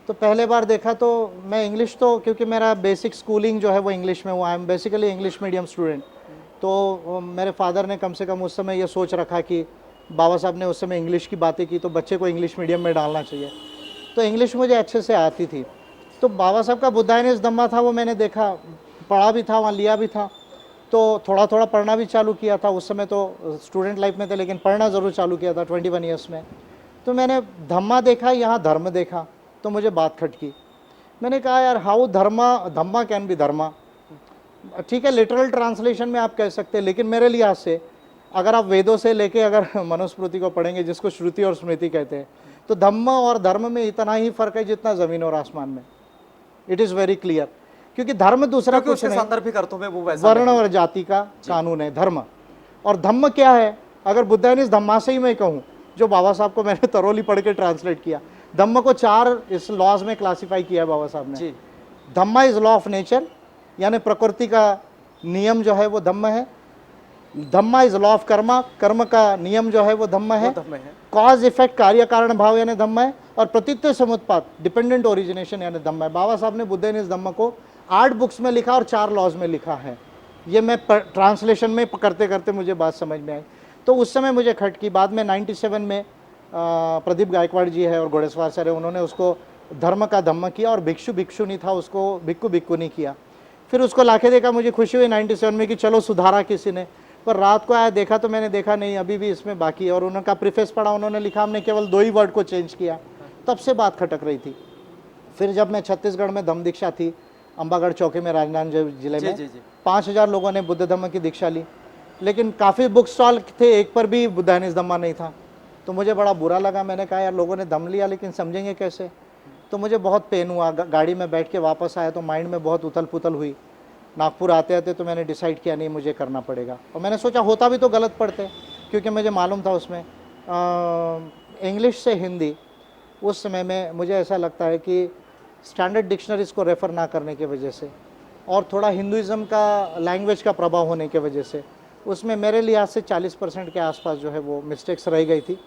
तो पहले बार देखा तो मैं इंग्लिश, तो क्योंकि मेरा बेसिक स्कूलिंग जो है वो इंग्लिश में हुआ, I am basically English medium student, तो मेरे फादर ने कम से कम उस समय ये सोच रखा कि बाबा साहब ने उस समय इंग्लिश की बातें की तो बच्चे को इंग्लिश मीडियम में डालना चाहिए, तो इंग्लिश मुझे अच्छे से आती थी। तो बाबा साहब का बुद्धायन धम्मा था, वो मैंने देखा, पढ़ा भी था, वहाँ लिया भी था, तो थोड़ा थोड़ा पढ़ना भी चालू किया था। उस समय तो स्टूडेंट लाइफ में थे, लेकिन पढ़ना ज़रूर चालू किया था 21 ईयर्स में। तो मैंने धम्मा देखा, यहाँ धर्म देखा, तो मुझे बात खटकी। मैंने कहा यार, हाउ धम्मा कैन बी धर्मा, ठीक है लिटरल ट्रांसलेशन में आप कह सकते हैं, लेकिन मेरे लिहाज से अगर आप वेदों से लेके अगर मनुस्मृति को पढ़ेंगे, जिसको श्रुति और स्मृति कहते हैं, तो धम्म और धर्म में इतना ही फर्क है जितना ज़मीन और आसमान में। इट इज़ वेरी क्लियर, क्योंकि धर्म दूसरा कुछ नहीं, सांदर्भिक अर्थों में वो वैसा वर्ण और जाति का कानून है धर्म। और धम्म क्या है, अगर बुद्धायन धम्मा से ही मैं कहूँ, जो बाबा साहब को मैंने तरोली पढ़ के ट्रांसलेट किया, धम्म को 4 इस लॉज में क्लासिफाई किया है बाबा साहब ने। धम्मा इज लॉ ऑफ नेचर, यानी प्रकृति का नियम जो है वो धम्म है। धम्मा इज लॉ ऑफ कर्मा, कर्म का नियम जो है वो धम्म है। कॉज इफेक्ट, कार्य कारण भाव यानी धम्म है। और प्रतीत्य समुत्पाद, डिपेंडेंट ओरिजिनेशन यानी धम्म है। बाबा साहब ने बुद्धायन इस धम्म को 8 बुक्स में लिखा और 4 लॉज में लिखा है। ये मैं ट्रांसलेशन में करते करते मुझे बात समझ में आई, तो उस समय मुझे खटकी। बाद में 97 में प्रदीप गायकवाड़ जी है और घोड़ेसवार सर है, उन्होंने उसको धर्म का धम्म किया, और भिक्षु भिक्षु नहीं था, उसको भिक्खु भिक्खु नहीं किया। फिर उसको लाके देखा, मुझे खुशी हुई 97 में कि चलो सुधारा किसी ने, पर रात को आया देखा तो मैंने देखा नहीं, अभी भी इसमें बाकी है। और उनका प्रीफेस पढ़ा, उन्होंने लिखा हमने केवल 2 ही वर्ड को चेंज किया, तब से बात खटक रही थी। फिर जब मैं छत्तीसगढ़ में धम्म दीक्षा थी, अंबागढ़ चौकी में राजनांदगांव जिले जी में। जी जी 5000 लोगों ने बुद्ध धम्म की दीक्षा ली, लेकिन काफ़ी बुक स्टॉल थे, एक पर भी बुद्धानिस धम्मा नहीं था। तो मुझे बड़ा बुरा लगा। मैंने कहा यार लोगों ने दम लिया लेकिन समझेंगे कैसे। तो मुझे बहुत पेन हुआ। गाड़ी में बैठ के वापस आया तो माइंड में बहुत उथल पुथल हुई। नागपुर आते आते तो मैंने डिसाइड किया नहीं मुझे करना पड़ेगा। और मैंने सोचा होता भी तो गलत पढ़ते, क्योंकि मुझे मालूम था उसमें इंग्लिश से हिंदी उस समय में मुझे ऐसा लगता है कि स्टैंडर्ड डिक्शनरीज को रेफ़र ना करने की वजह से और थोड़ा हिंदुइज़्म का लैंग्वेज का प्रभाव होने की वजह से उसमें मेरे लिहाज से 40% के आसपास जो है वो मिस्टेक्स रह गई थी।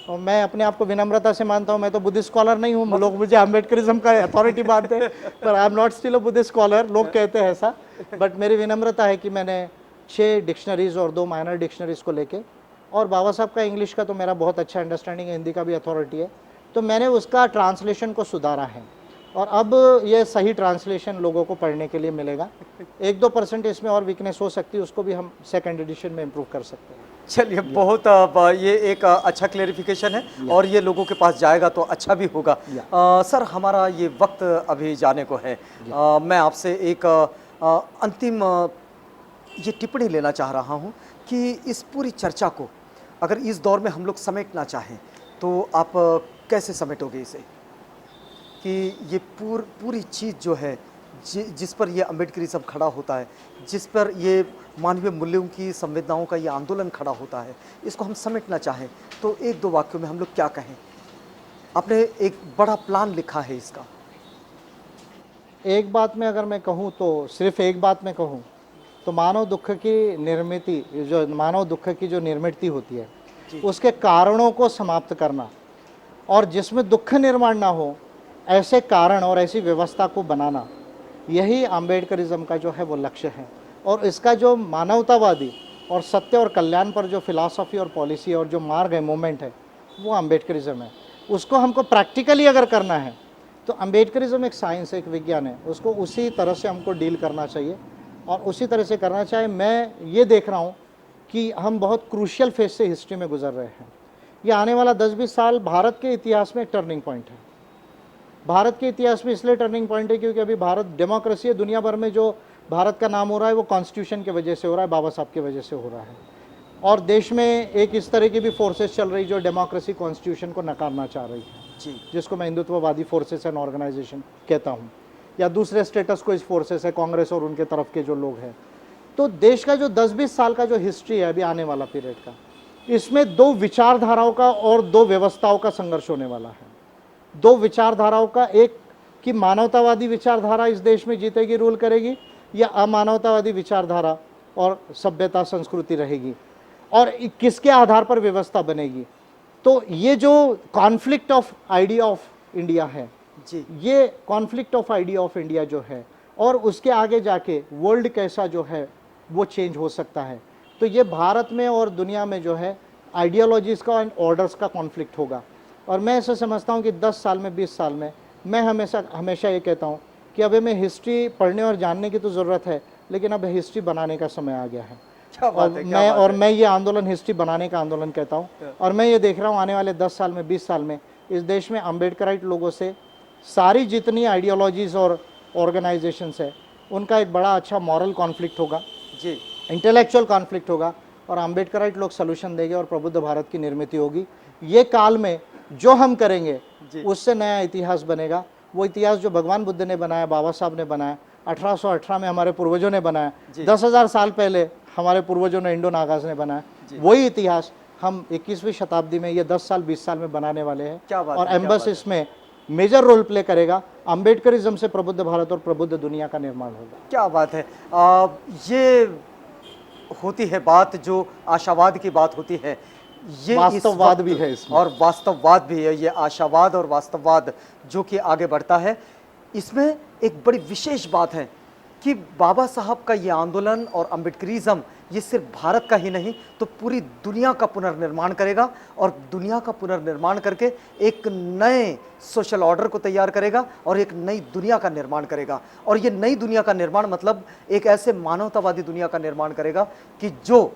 और मैं अपने आप को विनम्रता से मानता हूँ, मैं तो बुद्धिस्ट स्कॉलर नहीं हूँ। लोग मुझे अम्बेडकरिज्म का अथॉरिटी मानते हैं, पर I am not still a Buddhist scholar, लोग कहते हैं ऐसा। बट मेरी विनम्रता है कि मैंने 6 डिक्शनरीज और 2 माइनर डिक्शनरीज को लेके, और बाबा साहब का इंग्लिश का तो मेरा बहुत अच्छा अंडरस्टैंडिंग है, हिंदी का भी अथॉरिटी है, तो मैंने उसका ट्रांसलेशन को सुधारा है। और अब ये सही ट्रांसलेशन लोगों को पढ़ने के लिए मिलेगा। 1-2% इसमें और वीकनेस हो सकती है, उसको भी हम सेकंड एडिशन में इम्प्रूव कर सकते हैं। चलिए बहुत ये एक अच्छा क्लेरिफिकेशन है और ये लोगों के पास जाएगा तो अच्छा भी होगा। सर हमारा ये वक्त अभी जाने को है। मैं आपसे एक अंतिम ये टिप्पणी लेना चाह रहा हूँ कि इस पूरी चर्चा को अगर इस दौर में हम लोग समेटना चाहें तो आप कैसे समेटोगे इसे, कि ये पूरी चीज़ जो है जिस पर ये अम्बेडकरिज्म खड़ा होता है, जिस पर ये मानवीय मूल्यों की संवेदनाओं का ये आंदोलन खड़ा होता है, इसको हम समेटना चाहें तो 1-2 वाक्यों में हम लोग क्या कहें? आपने एक बड़ा प्लान लिखा है इसका। एक बात में अगर मैं कहूँ तो, सिर्फ एक बात में कहूँ तो मानव दुख की निर्मिति, जो मानव दुख की जो निर्मिति होती है उसके कारणों को समाप्त करना, और जिसमें दुख निर्माण ना हो ऐसे कारण और ऐसी व्यवस्था को बनाना, यही अम्बेडकरिज्म का जो है वो लक्ष्य है। और इसका जो मानवतावादी और सत्य और कल्याण पर जो फिलॉसफी और पॉलिसी और जो मार्ग है, मूवमेंट है, वो अम्बेडकरिज्म है। उसको हमको प्रैक्टिकली अगर करना है तो अम्बेडकरिज्म एक साइंस है, एक विज्ञान है, उसको उसी तरह से हमको डील करना चाहिए और उसी तरह से करना चाहिए। मैं ये देख रहा हूँ कि हम बहुत क्रूशियल फेज से हिस्ट्री में गुजर रहे हैं। ये आने वाला 10-20 साल भारत के इतिहास में एक टर्निंग पॉइंट है। भारत के इतिहास में इसलिए टर्निंग पॉइंट है क्योंकि अभी भारत डेमोक्रेसी है। दुनिया भर में जो भारत का नाम हो रहा है वो कॉन्स्टिट्यूशन की वजह से हो रहा है, बाबा साहब की वजह से हो रहा है। और देश में एक इस तरह की भी फोर्सेस चल रही जो डेमोक्रेसी कॉन्स्टिट्यूशन को नकारना चाह रही है जी, जिसको मैं हिंदुत्ववादी फोर्सेस एंड ऑर्गेनाइजेशन कहता हूँ, या दूसरे स्टेटस को इस फोर्सेस है, कांग्रेस और उनके तरफ के जो लोग हैं। तो देश का जो 10-20 साल का जो हिस्ट्री है अभी आने वाला पीरियड का, इसमें 2 विचारधाराओं का और 2 व्यवस्थाओं का संघर्ष होने वाला है। 2 विचारधाराओं का, एक कि मानवतावादी विचारधारा इस देश में जीतेगी, रूल करेगी, या अमानवतावादी विचारधारा और सभ्यता संस्कृति रहेगी, और किसके आधार पर व्यवस्था बनेगी। तो ये जो conflict of idea of India है जी, ये conflict of idea of India जो है, और उसके आगे जाके वर्ल्ड कैसा जो है वो चेंज हो सकता है। तो ये भारत में और दुनिया में जो है आइडियोलॉजीज़ का एंड ऑर्डर्स का कॉन्फ्लिक्ट होगा। और मैं ऐसा समझता हूँ कि 10 साल में, 20 साल में, मैं हमेशा ये कहता हूँ कि अब हमें हिस्ट्री पढ़ने और जानने की तो ज़रूरत है, लेकिन अब हिस्ट्री बनाने का समय आ गया है। क्या बात और है, क्या बात है। मैं ये आंदोलन हिस्ट्री बनाने का आंदोलन कहता हूँ। और मैं ये देख रहा हूँ आने वाले 10 साल में, 20 साल में इस देश में अम्बेडकराइट लोगों से सारी जितनी आइडियोलॉजीज़ और ऑर्गेनाइजेशंस है उनका एक बड़ा अच्छा मॉरल कॉन्फ्लिक्ट होगा जी, इंटेलेक्चुअल कॉन्फ्लिक्ट होगा, और अम्बेडकराइट लोग सोल्यूशन देंगे और प्रबुद्ध भारत की निर्मित होगी। ये काल में जो हम करेंगे उससे नया इतिहास बनेगा। वो इतिहास जो भगवान बुद्ध ने बनाया, बाबा साहब ने बनाया, 1818 में हमारे पूर्वजों ने बनाया, 10,000 साल पहले हमारे पूर्वजों ने, इंडो नागाज ने बनाया, वही इतिहास हम 21वीं शताब्दी में ये 10 साल 20 साल में बनाने वाले हैं। क्या बात और है, क्या एम्बस बात है। इसमें मेजर रोल प्ले करेगा। अम्बेडकरिज्म से प्रबुद्ध भारत और प्रबुद्ध दुनिया का निर्माण होगा। क्या बात है। ये होती है बात जो आशावाद की बात होती है, ये इस वास्तववाद वक्त- भी है इसमें। और वास्तववाद भी है। ये आशावाद और वास्तववाद जो कि आगे बढ़ता है, इसमें एक बड़ी विशेष बात है कि बाबा साहब का ये आंदोलन और अम्बेडकरिज्म ये सिर्फ भारत का ही नहीं तो पूरी दुनिया का पुनर्निर्माण करेगा, और दुनिया का पुनर्निर्माण करके एक नए सोशल ऑर्डर को तैयार करेगा और एक नई दुनिया का निर्माण करेगा। और ये नई दुनिया का निर्माण मतलब एक ऐसे मानवतावादी दुनिया का निर्माण करेगा कि जो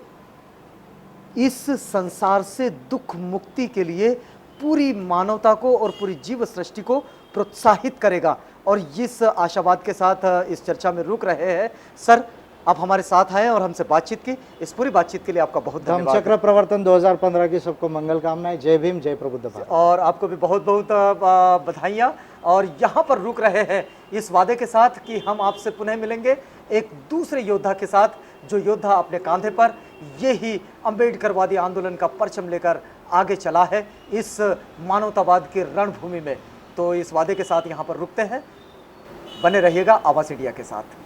इस संसार से दुख मुक्ति के लिए पूरी मानवता को और पूरी जीव सृष्टि को प्रोत्साहित करेगा। और इस आशावाद के साथ इस चर्चा में रुक रहे हैं। सर, आप हमारे साथ आए और हमसे बातचीत की, इस पूरी बातचीत के लिए आपका बहुत धन्यवाद। धम्मचक्र प्रवर्तन 2015 की सबको मंगल कामनाएं। जय भीम, जय प्रबुद्ध भारत। और आपको भी बहुत बहुत बधाइयाँ। और यहाँ पर रुक रहे हैं इस वादे के साथ कि हम आपसे पुनः मिलेंगे एक दूसरे योद्धा के साथ, जो योद्धा अपने कांधे पर यही अम्बेडकरवादी आंदोलन का परचम लेकर आगे चला है इस मानवतावाद की रणभूमि में। तो इस वादे के साथ यहाँ पर रुकते हैं। बने रहिएगा आवाज इंडिया के साथ।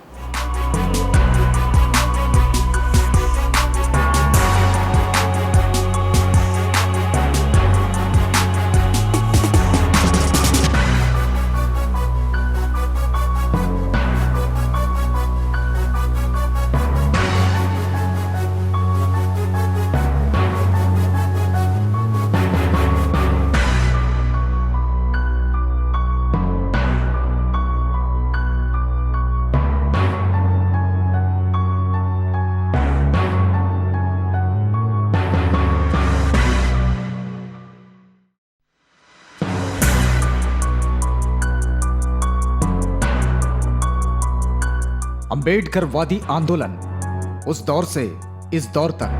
अम्बेडकरवादी आंदोलन उस दौर से इस दौर तक।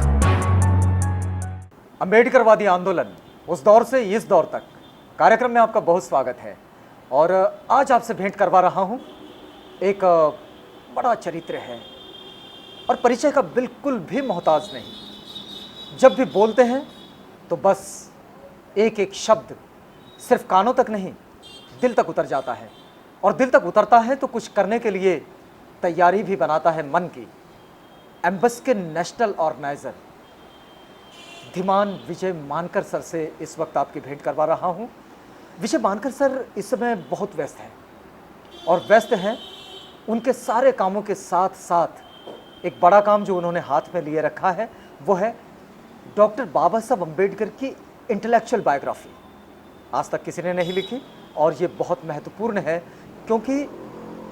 अम्बेडकरवादी आंदोलन उस दौर से इस दौर तक कार्यक्रम में आपका बहुत स्वागत है। और आज आपसे भेंट करवा रहा हूं, एक बड़ा चरित्र है और परिचय का बिल्कुल भी मोहताज नहीं। जब भी बोलते हैं तो बस एक एक शब्द सिर्फ कानों तक नहीं, दिल तक उतर जाता है। और दिल तक उतरता है तो कुछ करने के लिए तैयारी भी बनाता है मन की। एम्बस के नेशनल ऑर्गेनाइजर धीमान विजय मानकर सर से इस वक्त आपकी भेंट करवा रहा हूं। विजय मानकर सर इस समय बहुत व्यस्त हैं और व्यस्त हैं उनके सारे कामों के साथ साथ एक बड़ा काम जो उन्होंने हाथ में लिए रखा है वो है डॉक्टर बाबा साहब अम्बेडकर की इंटेलेक्चुअल बायोग्राफी। आज तक किसी ने नहीं लिखी और ये बहुत महत्वपूर्ण है, क्योंकि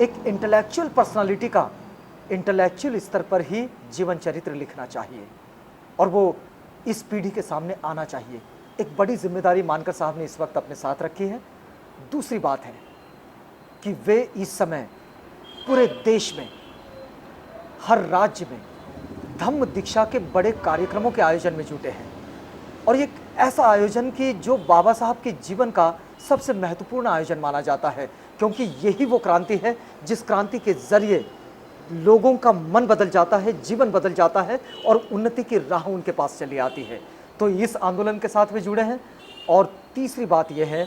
एक इंटेलेक्चुअल पर्सनालिटी का इंटेलेक्चुअल स्तर पर ही जीवन चरित्र लिखना चाहिए और वो इस पीढ़ी के सामने आना चाहिए। एक बड़ी जिम्मेदारी मानकर साहब ने इस वक्त अपने साथ रखी है। दूसरी बात है कि वे इस समय पूरे देश में, हर राज्य में धम्म दीक्षा के बड़े कार्यक्रमों के आयोजन में जुटे हैं। और ये ऐसा आयोजन कि जो बाबा साहब के जीवन का सबसे महत्वपूर्ण आयोजन माना जाता है, क्योंकि यही वो क्रांति है जिस क्रांति के जरिए लोगों का मन बदल जाता है, जीवन बदल जाता है और उन्नति की राह उनके पास चली आती है। तो इस आंदोलन के साथ वे जुड़े हैं। और तीसरी बात यह है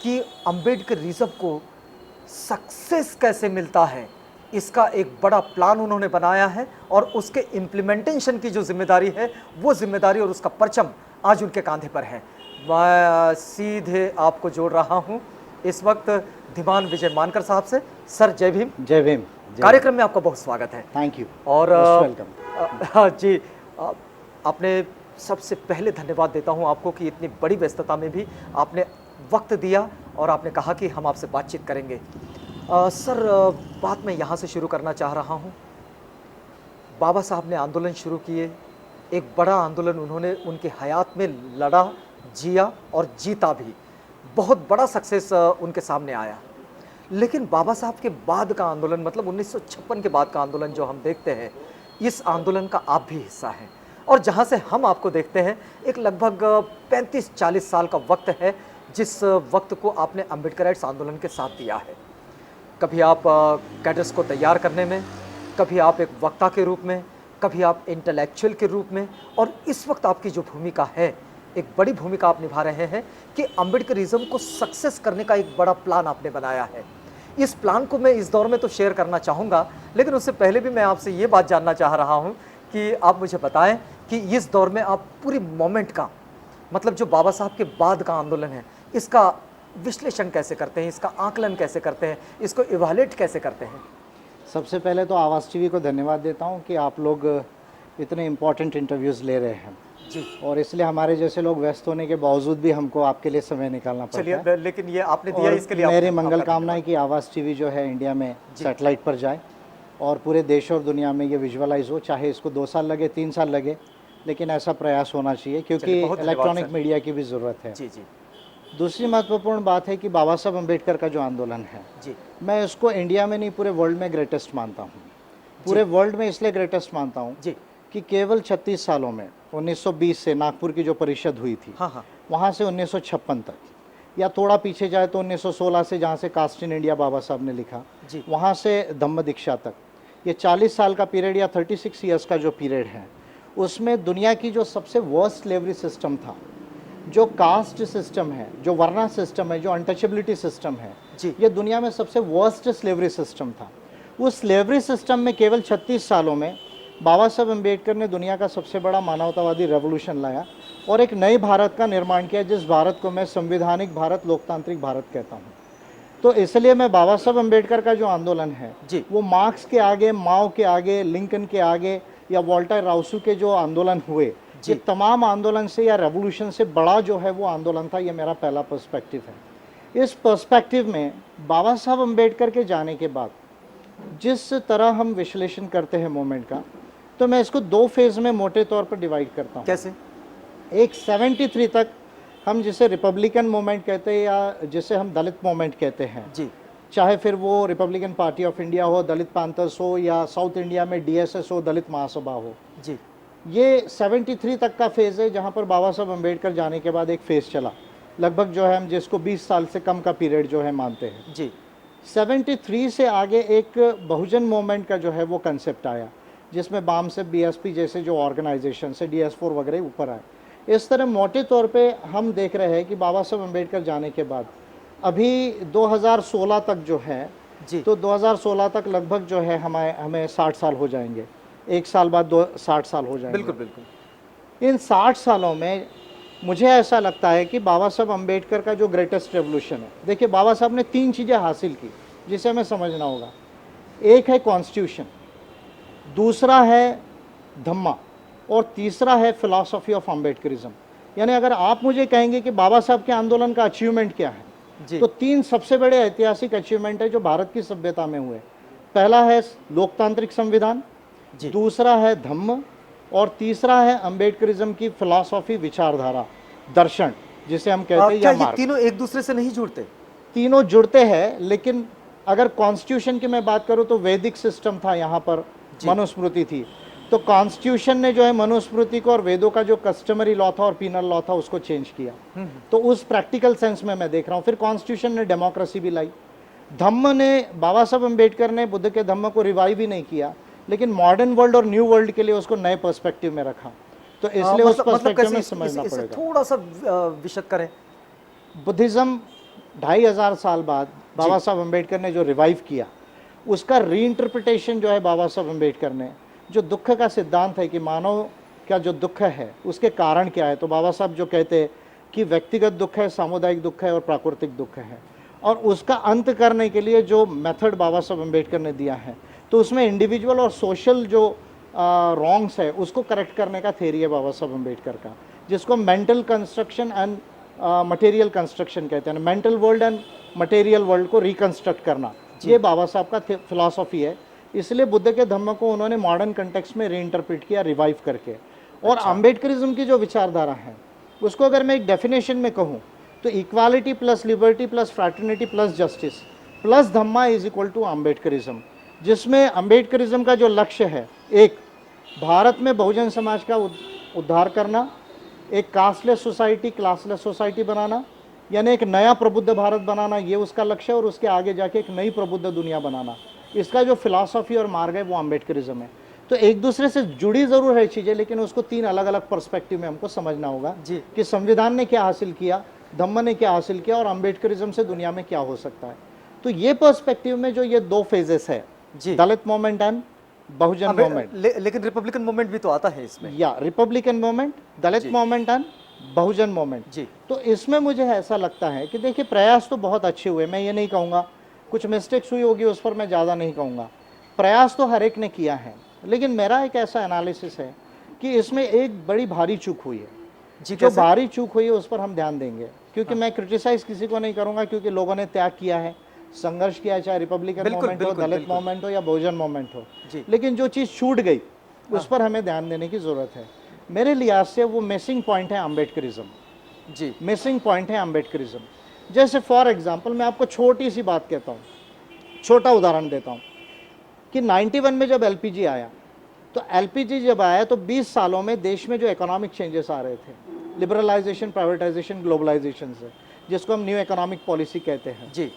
कि अम्बेडकरिज्म को सक्सेस कैसे मिलता है, इसका एक बड़ा प्लान उन्होंने बनाया है और उसके इम्प्लीमेंटेशन की जो जिम्मेदारी है वो जिम्मेदारी और उसका परचम आज उनके कांधे पर है। मैं सीधे आपको जोड़ रहा हूं इस वक्त धीमान विजय मानकर साहब से। सर, जय भीम। जय भीम। कार्यक्रम में आपका बहुत स्वागत है। थैंक यू और वेलकम। जी, आपने सबसे पहले धन्यवाद देता हूं आपको कि इतनी बड़ी व्यस्तता में भी आपने वक्त दिया और आपने कहा कि हम आपसे बातचीत करेंगे। सर, बात मैं यहाँ से शुरू करना चाह रहा हूँ। बाबा साहब ने आंदोलन शुरू किए, एक बड़ा आंदोलन उन्होंने उनकी हयात में लड़ा, जिया और जीता भी। बहुत बड़ा सक्सेस उनके सामने आया। लेकिन बाबा साहब के बाद का आंदोलन, मतलब 1956 के बाद का आंदोलन जो हम देखते हैं, इस आंदोलन का आप भी हिस्सा हैं। और जहाँ से हम आपको देखते हैं, एक लगभग 35-40 साल का वक्त है जिस वक्त को आपने अम्बेडकराइट्स आंदोलन के साथ दिया है। कभी आप कैडर्स को तैयार करने में, कभी आप एक वक्ता के रूप में, कभी आप इंटेलेक्चुअल के रूप में, और इस वक्त आपकी जो भूमिका है, एक बड़ी भूमिका आप निभा रहे हैं कि अम्बेडकरिज्म को सक्सेस करने का एक बड़ा प्लान आपने बनाया है। इस प्लान को मैं इस दौर में तो शेयर करना चाहूँगा, लेकिन उससे पहले भी मैं आपसे ये बात जानना चाह रहा हूँ कि आप मुझे बताएं कि इस दौर में आप पूरी मोमेंट का, मतलब जो बाबा साहब के बाद का आंदोलन है, इसका विश्लेषण कैसे करते हैं, इसका आकलन कैसे करते हैं, इसको इवैल्यूएट कैसे करते हैं? सबसे पहले तो आवाज़ टीवी को धन्यवाद देता हूं कि आप लोग इतने इम्पोर्टेंट इंटरव्यूज़ ले रहे हैं जी। और इसलिए हमारे जैसे लोग व्यस्त होने के बावजूद भी हमको आपके लिए समय निकालना पड़ता है। चलिए, लेकिन ये आपने दिया, इसके लिए मेरी मंगल कामना है कि आवाज़ टीवी जो है इंडिया में सैटेलाइट पर जाए और पूरे देश और दुनिया में ये विजुअलाइज हो, चाहे इसको 2 साल लगे, 3 साल लगे, लेकिन ऐसा प्रयास होना चाहिए क्योंकि इलेक्ट्रॉनिक मीडिया की भी ज़रूरत है। जी जी। दूसरी महत्वपूर्ण बात है कि बाबा साहब अम्बेडकर का जो आंदोलन है, जी मैं इसको इंडिया में नहीं पूरे वर्ल्ड में ग्रेटेस्ट मानता हूँ। पूरे वर्ल्ड में इसलिए ग्रेटेस्ट मानता हूँ जी कि केवल 36 सालों में 1920 से नागपुर की जो परिषद हुई थी, हाँ हाँ वहाँ से 1956 तक, या थोड़ा पीछे जाए तो 1916 से जहाँ से कास्ट इन इंडिया बाबा साहब ने लिखा, जी वहाँ से धम्म दीक्षा तक, ये 40 साल का पीरियड या 36 ईयर्स का जो पीरियड है, उसमें दुनिया की जो सबसे वर्स्ट स्लेवरी सिस्टम था, जो कास्ट सिस्टम है, जो वर्ना सिस्टम है, जो अनटचेबिलिटी सिस्टम है, जी ये दुनिया में सबसे वर्स्ट स्लेवरी सिस्टम था। उस स्लेवरी सिस्टम में केवल 36 सालों में बाबा साहब अम्बेडकर ने दुनिया का सबसे बड़ा मानवतावादी रेवोल्यूशन लाया और एक नए भारत का निर्माण किया, जिस भारत को मैं संवैधानिक भारत, लोकतांत्रिक भारत कहता हूँ। तो इसलिए मैं बाबा साहब अम्बेडकर का जो आंदोलन है जी वो मार्क्स के आगे, माओ के आगे, लिंकन के आगे या वॉल्टर राउसू के जो आंदोलन हुए, ये तमाम आंदोलन से या रेवोल्यूशन से बड़ा जो है वो आंदोलन था। ये मेरा पहला पर्सपेक्टिव है। इस पर्सपेक्टिव में बाबा साहब अम्बेडकर के जाने के बाद जिस तरह हम विश्लेषण करते हैं मूवमेंट का, तो मैं इसको दो फेज में मोटे तौर पर डिवाइड करता हूँ। कैसे? एक 73 तक हम जिसे रिपब्लिकन मूवमेंट कहते हैं या जिसे हम दलित मूवमेंट कहते हैं, जी चाहे फिर वो रिपब्लिकन पार्टी ऑफ इंडिया हो, दलित पैंथर्स हो, या साउथ इंडिया में डीएसएस हो, दलित महासभा हो, जी ये 73 तक का फेज़ है, जहाँ पर बाबा साहब अम्बेडकर जाने के बाद एक फेज़ चला, लगभग जो है हम जिसको 20 साल से कम का पीरियड जो है मानते हैं। जी 73 से आगे एक बहुजन मूवमेंट का जो है वो कंसेप्ट आया, जिसमें बाम से बीएसपी जैसे जो ऑर्गेनाइजेशन से DS4 वगैरह ऊपर आए। इस तरह मोटे तौर पे हम देख रहे हैं कि बाबा साहब अम्बेडकर जाने के बाद अभी 2016 तक जो है, जी तो 2016 तक लगभग जो है हमें 60 साल हो जाएंगे, एक साल बाद 60 साल हो जाएंगे। बिल्कुल बिल्कुल। इन 60 सालों में मुझे ऐसा लगता है कि बाबा साहब अम्बेडकर का जो ग्रेटेस्ट रेवोल्यूशन है, देखिए बाबा साहब ने 3 चीज़ें हासिल की जिसे हमें समझना होगा। एक है कॉन्स्टिट्यूशन, दूसरा है धम्मा, और तीसरा है फिलॉसफी ऑफ अम्बेडकरिज्म। यानी अगर आप मुझे कहेंगे कि बाबा साहब के आंदोलन का अचीवमेंट क्या है, जी तो 3 सबसे बड़े ऐतिहासिक अचीवमेंट है जो भारत की सभ्यता में हुए। पहला है लोकतांत्रिक संविधान, जी दूसरा है धम्म, और तीसरा है अम्बेडकरिज्म की फिलॉसफी, विचारधारा, दर्शन जिसे हम कहते हैं, क्या या ये मार्ग। तीनों एक दूसरे से नहीं जुड़ते? तीनों जुड़ते हैं, लेकिन अगर कॉन्स्टिट्यूशन की मैं बात करूं तो वैदिक सिस्टम था, यहाँ पर मनुस्मृति थी। तो कॉन्स्टिट्यूशन ने जो है मनुस्मृति को और वेदों का जो कस्टमरी लॉ था और पीनल लॉ था उसको चेंज किया। तो उस प्रैक्टिकल सेंस में मैं देख रहा हूँ। फिर कॉन्स्टिट्यूशन ने डेमोक्रेसी भी लाई। धम्म ने, बाबा साहब अम्बेडकर ने बुद्ध के धम्म को रिवाइव ही नहीं किया, लेकिन मॉडर्न वर्ल्ड और न्यू वर्ल्ड के लिए उसको नए पर्सपेक्टिव में रखा। तो इसलिए उस पर्सपेक्टिव में समझना पड़ेगा। थोड़ा सा विशद करें। बुद्धिज़्म 2500 साल बाद बाबा साहब अम्बेडकर ने जो रिवाइव किया, उसका रीइंटरप्रिटेशन जो है बाबा साहब अम्बेडकर ने, जो दुख का सिद्धांत है कि मानव का जो दुख है उसके कारण क्या है, तो बाबा साहब जो कहते हैं कि व्यक्तिगत दुख है, सामुदायिक दुख है और प्राकृतिक दुख है, और उसका अंत करने के लिए जो मेथड बाबा साहब अम्बेडकर ने दिया है, तो उसमें इंडिविजुअल और सोशल जो रॉन्ग्स है उसको करेक्ट करने का थ्योरी है बाबा साहब अम्बेडकर का, जिसको mental construction and material construction कहते हैं। Mental world and material world को रिकंस्ट्रक्ट करना, ये बाबा साहब का फिलॉसफी है। इसलिए बुद्ध के धम्म को उन्होंने मॉडर्न कंटेक्स्ट में रीइंटरप्रेट किया रिवाइव करके। और अम्बेडकरिज्म की जो विचारधारा है उसको अगर मैं एक डेफिनेशन में कहूँ तो equality plus liberty plus fraternity plus justice plus dhamma is equal to Ambedkarism, जिसमें अम्बेडकरिज्म का जो लक्ष्य है, एक भारत में बहुजन समाज का उद्धार करना, एक कास्टलेस सोसाइटी, क्लासलेस सोसाइटी बनाना, यानी एक नया प्रबुद्ध भारत बनाना, ये उसका लक्ष्य है, और उसके आगे जाके एक नई प्रबुद्ध दुनिया बनाना। इसका जो फिलॉसफी और मार्ग है वो अम्बेडकरिज्म है। तो एक दूसरे से जुड़ी ज़रूर है चीज़ें, लेकिन उसको 3 अलग अलग पर्सपेक्टिव में हमको समझना होगा कि संविधान ने क्या हासिल किया, धम्म ने क्या हासिल किया, और अम्बेडकरिज्म से दुनिया में क्या हो सकता है। तो ये पर्सपेक्टिव में जो ये 2 फेजेस है, Dalit movement and Bahujan movement. लेकिन रिपब्लिकन मूवमेंट भी तो आता है इसमें। या Republican movement, Dalit movement and Bahujan movement जी। तो इसमें मुझे ऐसा लगता है कि देखिए प्रयास तो बहुत अच्छे हुए, मैं ये नहीं कहूँगा, कुछ मिस्टेक्स हुई होगी उस पर मैं ज़्यादा नहीं कहूँगा, प्रयास तो हर एक ने किया है, लेकिन मेरा एक ऐसा एनालिसिस है कि इसमें एक बड़ी भारी चूक हुई है। जो भारी चूक हुई है उस पर हम ध्यान देंगे, क्योंकि मैं क्रिटिसाइज किसी को नहीं करूँगा, क्योंकि लोगों ने त्याग किया है, संघर्ष किया, चाहे रिपब्लिकन मूवमेंट हो, दलित मूवमेंट हो या बहुजन मूवमेंट हो, लेकिन जो चीज़ छूट गई उस पर हमें ध्यान देने की ज़रूरत है। मेरे लिहाज से वो मिसिंग पॉइंट है अम्बेडकरिज्म। जी। मिसिंग पॉइंट है अम्बेडकरिज्म। जैसे फॉर एग्जांपल मैं आपको छोटी सी बात कहता हूँ, छोटा उदाहरण देता हूँ कि 91 में जब एलपीजी आया, तो एलपीजी जब आया तो 20 सालों में देश में जो इकोनॉमिक चेंजेस आ रहे थे, लिबरलाइजेशन, प्राइवेटाइजेशन, ग्लोबलाइजेशन से, जिसको हम न्यू इकोनॉमिक पॉलिसी कहते हैं, जी।